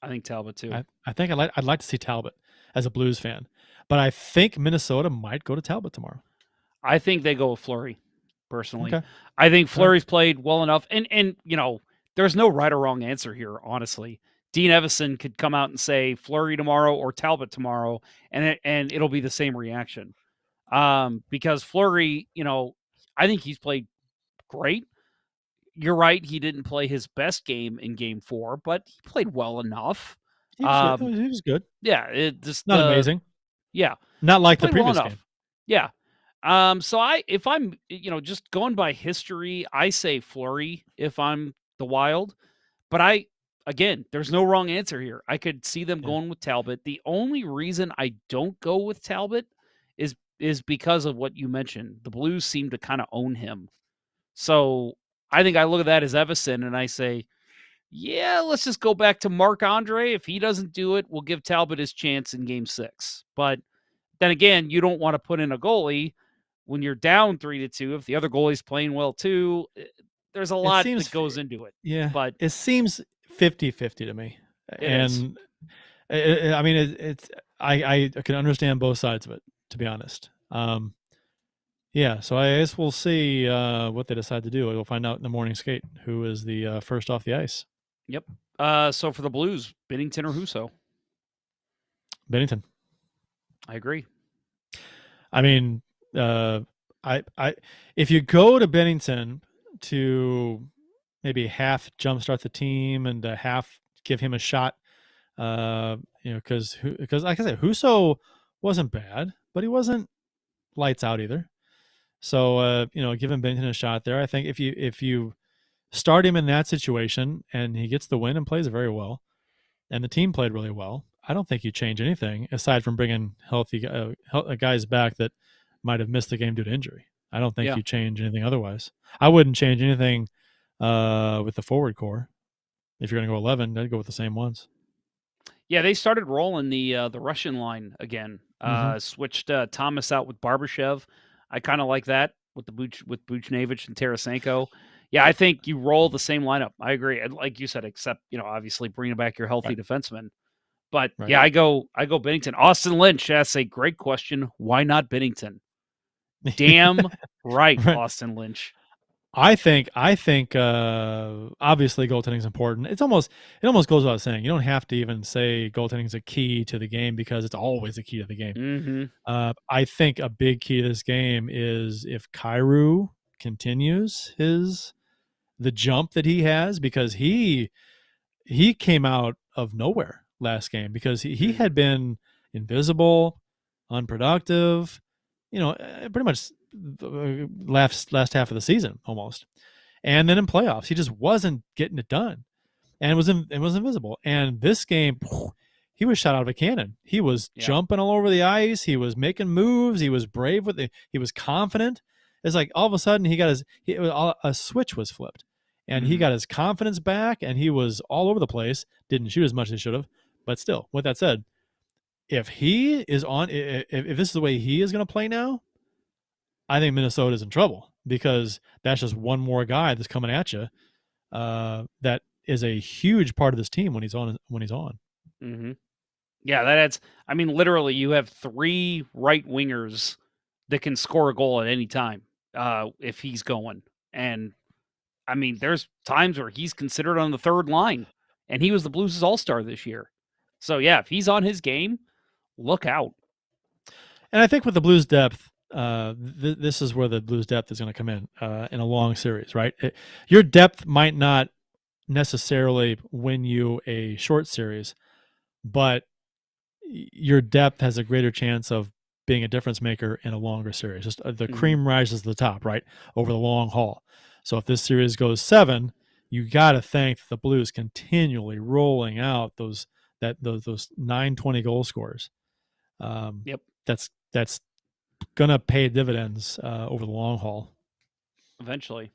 I think Talbot too. I think I'd like to see Talbot as a Blues fan, but I think Minnesota might go to Talbot tomorrow. I think they go with Fleury. Personally, Okay, I think all right. Fleury's played well enough, and there's no right or wrong answer here. Honestly, Dean Evison could come out and say Fleury tomorrow or Talbot tomorrow, and it'll be the same reaction. Because Fleury, I think he's played great. You're right; he didn't play his best game in Game 4, but he played well enough. He was good. Um, He was good. yeah, it just Not amazing. yeah, Not he like the played well previous game. enough. Yeah. So if I'm, just going by history, I say Fleury if I'm the Wild. But again, there's no wrong answer here. I could see them Yeah. going with Talbot. The only reason I don't go with Talbot is because of what you mentioned. The Blues seem to kind of own him. So I think I look at that as Evison and I say, yeah, let's just go back to Marc Andre. If he doesn't do it, we'll give Talbot his chance in Game 6. But then again, you don't want to put in a goalie when you're down 3-2. If the other goalie's playing well too, there's a It lot that seems, goes into it. yeah, But it seems 50-50 to me. it is. And I mean, it's I can understand both sides of it, to be honest. Yeah, so I guess we'll see what they decide to do. We'll find out in the morning skate who is the first off the ice. Yep. So for the Blues, Binnington or Husso? Bennington. I agree. I mean, I if you go to Bennington to maybe half jumpstart the team and half give him a shot. Because like I said, Huso wasn't bad, but he wasn't lights out either. So giving Bennington a shot there. I think if you start him in that situation and he gets the win and plays very well, and the team played really well, I don't think you change anything aside from bringing healthy guys back that might have missed the game due to injury. I don't think Yeah. you change anything otherwise. I wouldn't change anything with the forward core. If you're going to go 11, I'd go with the same ones. Yeah, they started rolling the Russian line again. Mm-hmm. Switched Thomas out with Barbashev. I kind of like that with with Buchnevich and Tarasenko. Yeah, I think you roll the same lineup. I agree. And like you said, except obviously bringing back your healthy Right. defenseman. But Right. yeah, I go Bennington. Austin Lynch asks a great question. Why not Bennington? Damn right, Right. Austin Lynch. I think obviously goaltending is important. It almost goes without saying. You don't have to even say goaltending is a key to the game because it's always a key to the game. Mm-hmm. I think a big key to this game is if Kyrou continues the jump that he has, because he came out of nowhere last game because he Mm-hmm. had been invisible, unproductive, pretty much the last half of the season almost. And then in playoffs, he just wasn't getting it done, and was invisible. And this game, he was shot out of a cannon. He was Yeah. jumping all over the ice. He was making moves. He was brave with it. He was confident. It's like all of a sudden a switch was flipped, and he Mm-hmm. got his confidence back, and he was all over the place. Didn't shoot as much as he should have, but still. With that said, if he is on, if this is the way he is going to play now, I think Minnesota's in trouble because that's just one more guy that's coming at you. That is a huge part of this team when he's on. Mm-hmm. Yeah, that adds. I mean, literally, you have three right wingers that can score a goal at any time if he's going. And I mean, there's times where he's considered on the third line, and he was the Blues' all-star this year. So yeah, if he's on his game, look out. And I think with the Blues depth, this is where the Blues depth is going to come in a long series, right? Your depth might not necessarily win you a short series, but your depth has a greater chance of being a difference maker in a longer series. Just the cream rises to the top, right, over the long haul. So if this series goes 7, you got to thank the Blues continually rolling out those 920 goal scorers. Yep. That's gonna pay dividends over the long haul. Eventually.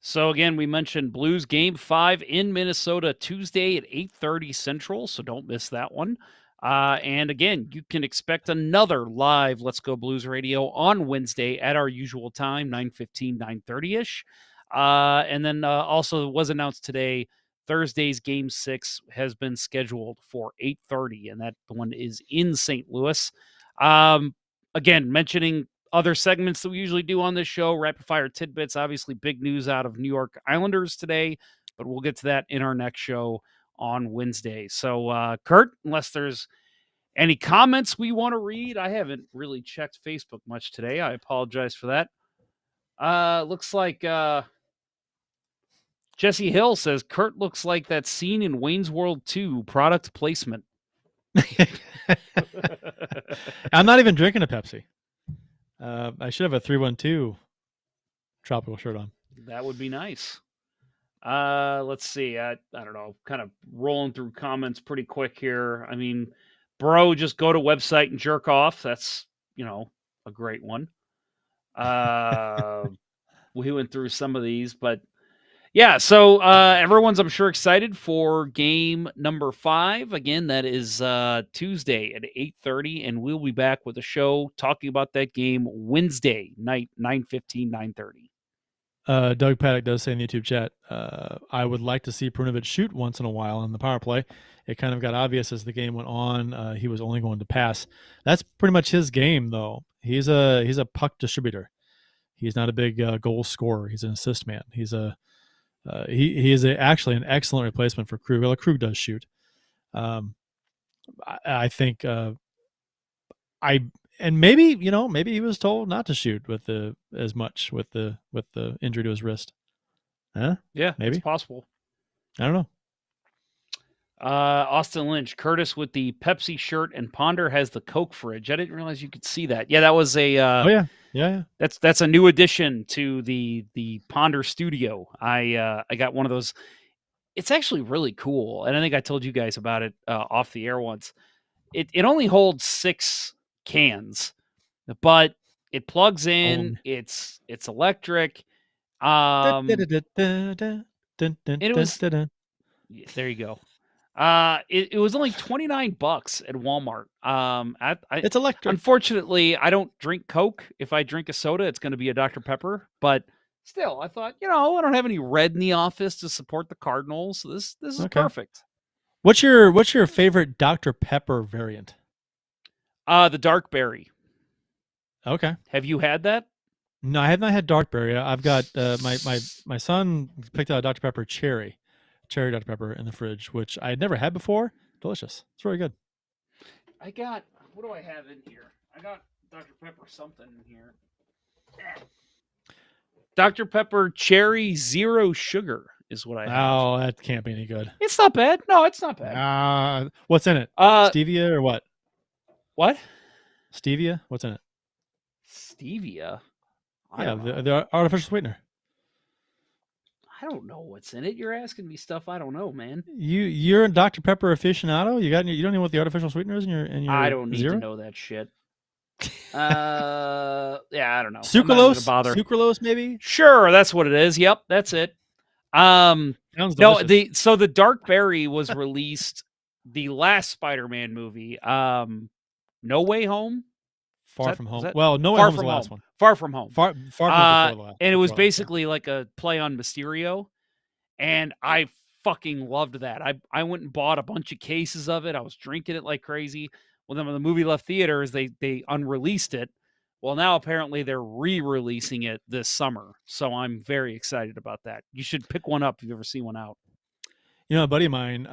So again, we mentioned Blues Game 5 in Minnesota Tuesday at 8:30 Central, so don't miss that one. And again, you can expect another live Let's Go Blues Radio on Wednesday at our usual time, 9:15, 9:30-ish. And then also was announced today, Thursday's Game 6 has been scheduled for 8:30, and that one is in St. Louis. Again, mentioning other segments that we usually do on this show, rapid fire tidbits, obviously big news out of New York Islanders today, but we'll get to that in our next show on Wednesday. So, Kurt, unless there's any comments we want to read, I haven't really checked Facebook much today. I apologize for that. Looks like Jesse Hill says Kurt looks like that scene in Wayne's World 2 product placement. I'm not even drinking a Pepsi. I should have a 312 tropical shirt on. That would be nice. Let's see. I don't know. Kind of rolling through comments pretty quick here. I mean, bro, just go to website and jerk off. That's a great one. We went through some of these, but yeah. So everyone's, I'm sure, excited for game number 5. Again, that is Tuesday at 8:30, and we'll be back with a show talking about that game Wednesday night, 9:15, 9:30. Doug Paddock does say in the YouTube chat, I would like to see Perunovic shoot once in a while on the power play. It kind of got obvious as the game went on. He was only going to pass. That's pretty much his game, though. He's a puck distributor. He's not a big goal scorer. He's an assist man. He is actually an excellent replacement for Krug. Well, Krug does shoot. I think and maybe he was told not to shoot with as much with the injury to his wrist. Huh? Yeah, it's Maybe. possible. I don't know. Austin Lynch, Curtis with the Pepsi shirt, and Ponder has the Coke fridge. I didn't realize you could see that. Yeah, that was a. Oh yeah, yeah. That's a new addition to the Ponder Studio. I got one of those. It's actually really cool, and I think I told you guys about it off the air once. It only holds 6 cans, but it plugs in. Um, It's electric. dun, dun, Um, dun, dun, dun, dun, dun, and it dun, was dun, dun. there. You go. It was only $29 at Walmart. I It's electric. unfortunately I don't drink Coke. If I drink a soda, it's going to be a Dr. Pepper. But still, I thought, I don't have any red in the office to support the Cardinals. So this is Okay. perfect. What's your favorite Dr. Pepper variant? The dark berry. Okay. Have you had that? No, I have not had dark berry. I've got my son picked out a Dr. Pepper cherry Dr. Pepper in the fridge, which I had never had before. Delicious. It's very good. I got what do I have in here? I got Dr. Pepper something in here. Dr. Pepper cherry zero sugar is what I have. Oh, that can't be any good. It's not bad. No, it's not bad. What's in it? Stevia or what? What? Stevia? What's in it? Stevia? Yeah, the artificial sweetener. I don't know what's in it. You're asking me stuff I don't know, man. You're a Dr. Pepper aficionado. You don't know what the artificial sweetener is in your I don't need zero? to know that shit. Yeah, I don't know. Sucralose? Sucralose, maybe? Sure, that's what it is. Yep, that's it. Sounds delicious. So the dark berry was released the last Spider-Man movie. No Way Home. Far From Home. Well, No Way Home was the last one. Far From Home. Far From Home before the last. And it was basically like a play on Mysterio, and I fucking loved that. I went and bought a bunch of cases of it. I was drinking it like crazy. Well, then when the movie left theaters, they unreleased it. Well, now apparently they're re-releasing it this summer, so I'm very excited about that. You should pick one up if you've ever seen one out. You know, a buddy of mine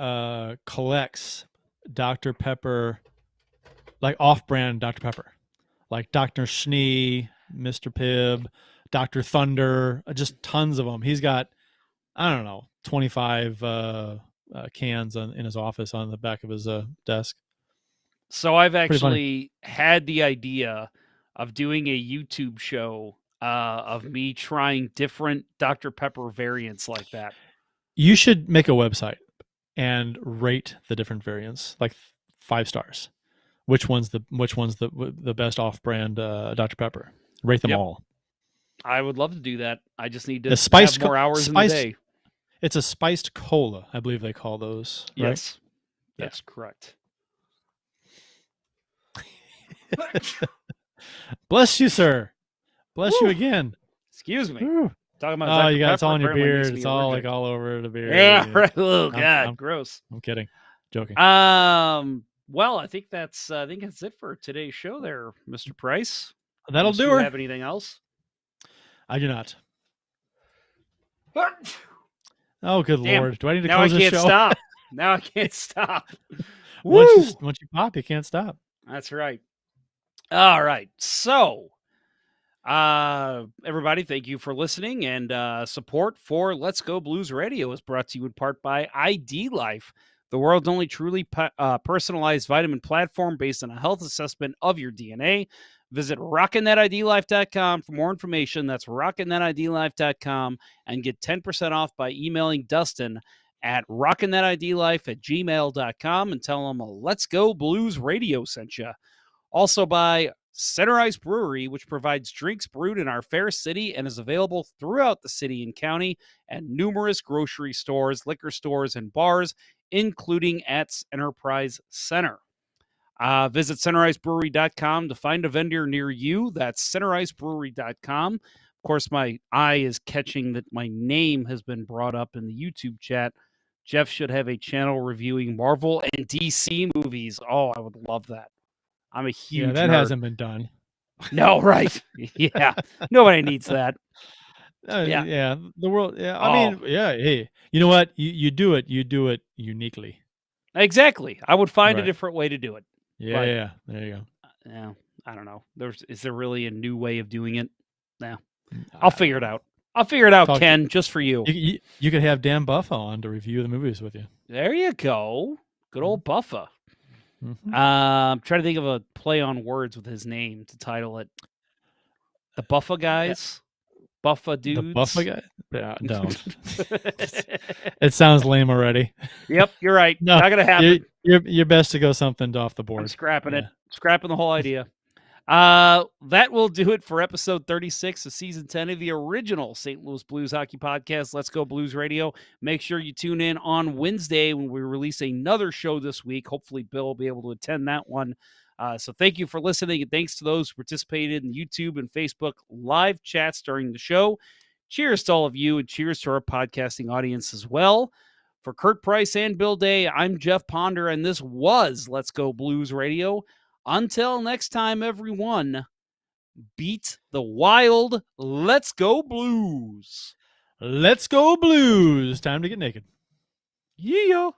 collects Dr. Pepper, like off-brand Dr. Pepper, like Dr. Schnee, Mr. Pibb, Dr. Thunder, just tons of them. He's got, I don't know, 25 cans in his office on the back of his desk. So I've actually had the idea of doing a YouTube show of me trying different Dr. Pepper variants like that. You should make a website and rate the different variants, like 5 stars. Which one's the best off-brand Dr. Pepper? Rate them all. I would love to do that. I just need to have more hours in the day. It's a spiced cola, I believe they call those. Right? Yes, that's correct. Bless you, sir. Bless you again. Excuse me. Woo. Talking about you got it's all on your beard. It's all like all over the beard. Yeah, right. Oh God, gross. I'm kidding. Joking. Well, I think that's it for today's show there, Mr. Price. That'll do her. Have anything else? I do not. Oh, good Lord. Do I need to close this show? Stop. Now I can't stop. Once you pop, you can't stop. That's right. All right. So, everybody, thank you for listening, and support for Let's Go Blues Radio is brought to you in part by ID Life, the world's only truly personalized vitamin platform based on a health assessment of your DNA. Visit rockinthatidlife.com for more information. That's rockinthatidlife.com, and get 10% off by emailing Dustin at rockinthatidlife@gmail.com and tell him a Let's Go Blues Radio sent you. Also by Center Ice Brewery, which provides drinks brewed in our fair city and is available throughout the city and county at numerous grocery stores, liquor stores, and bars, including at Enterprise Center. Visit centericebrewery.com to find a vendor near you. That's centericebrewery.com. Of course, my eye is catching that my name has been brought up in the YouTube chat. Jeff should have a channel reviewing Marvel and DC movies. Oh, I would love that. I'm a huge that nerd. hasn't been done. No, right. Yeah. Nobody needs that. Yeah. The world. Yeah. I mean, yeah. Hey, you know what? You do it uniquely. Exactly. I would find a different way to do it. Yeah. Yeah. There you go. Yeah. I don't know. Is there really a new way of doing it? No. I'll figure it out. I'll figure it out, Talk- Ken, just for you. You could have Dan Buffa on to review the movies with you. There you go. Good old Buffa. Mhm. I'm trying to think of a play on words with his name to title it. The Buffa guys? Buffa dudes? The Buffa guy? Yeah, don't. It sounds lame already. Yep, you're right. No, Not going to happen. You're best to go something off the board. I'm scrapping it. Yeah. Scrapping the whole idea. That will do it for episode 36 of season 10 of the original St. Louis Blues hockey podcast, Let's Go Blues Radio. Make sure you tune in on Wednesday when we release another show this week. Hopefully Bill will be able to attend that one. So thank you for listening, and thanks to those who participated in YouTube and Facebook live chats during the show. Cheers to all of you, and cheers to our podcasting audience as well. For Kurt Price and Bill Day, I'm Jeff Ponder, and this was Let's Go Blues Radio. Until next time, everyone, beat the wild. Let's go Blues. Let's go Blues. Time to get naked. Yeah.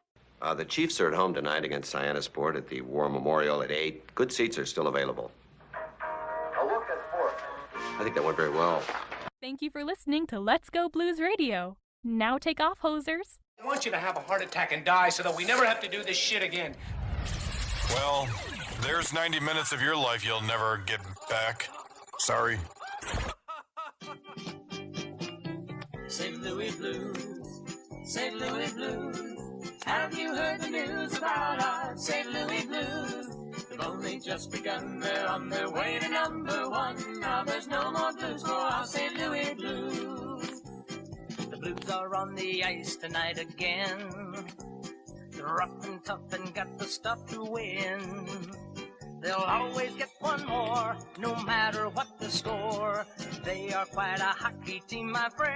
The Chiefs are at home tonight against Cyanosport at the War Memorial at 8. Good seats are still available. A look at sports. I think that went very well. Thank you for listening to Let's Go Blues Radio. Now take off, hosers. I want you to have a heart attack and die so that we never have to do this shit again. Well, there's 90 minutes of your life you'll never get back. Sorry. St. Louis Blues, St. Louis Blues. Have you heard the news about our St. Louis Blues? They've only just begun, they're on their way to number one. Now there's no more blues for our St. Louis Blues. The Blues are on the ice tonight again. They're rough and tough and got the stuff to win. They'll always get one more, no matter what the score. They are quite a hockey team, my friend.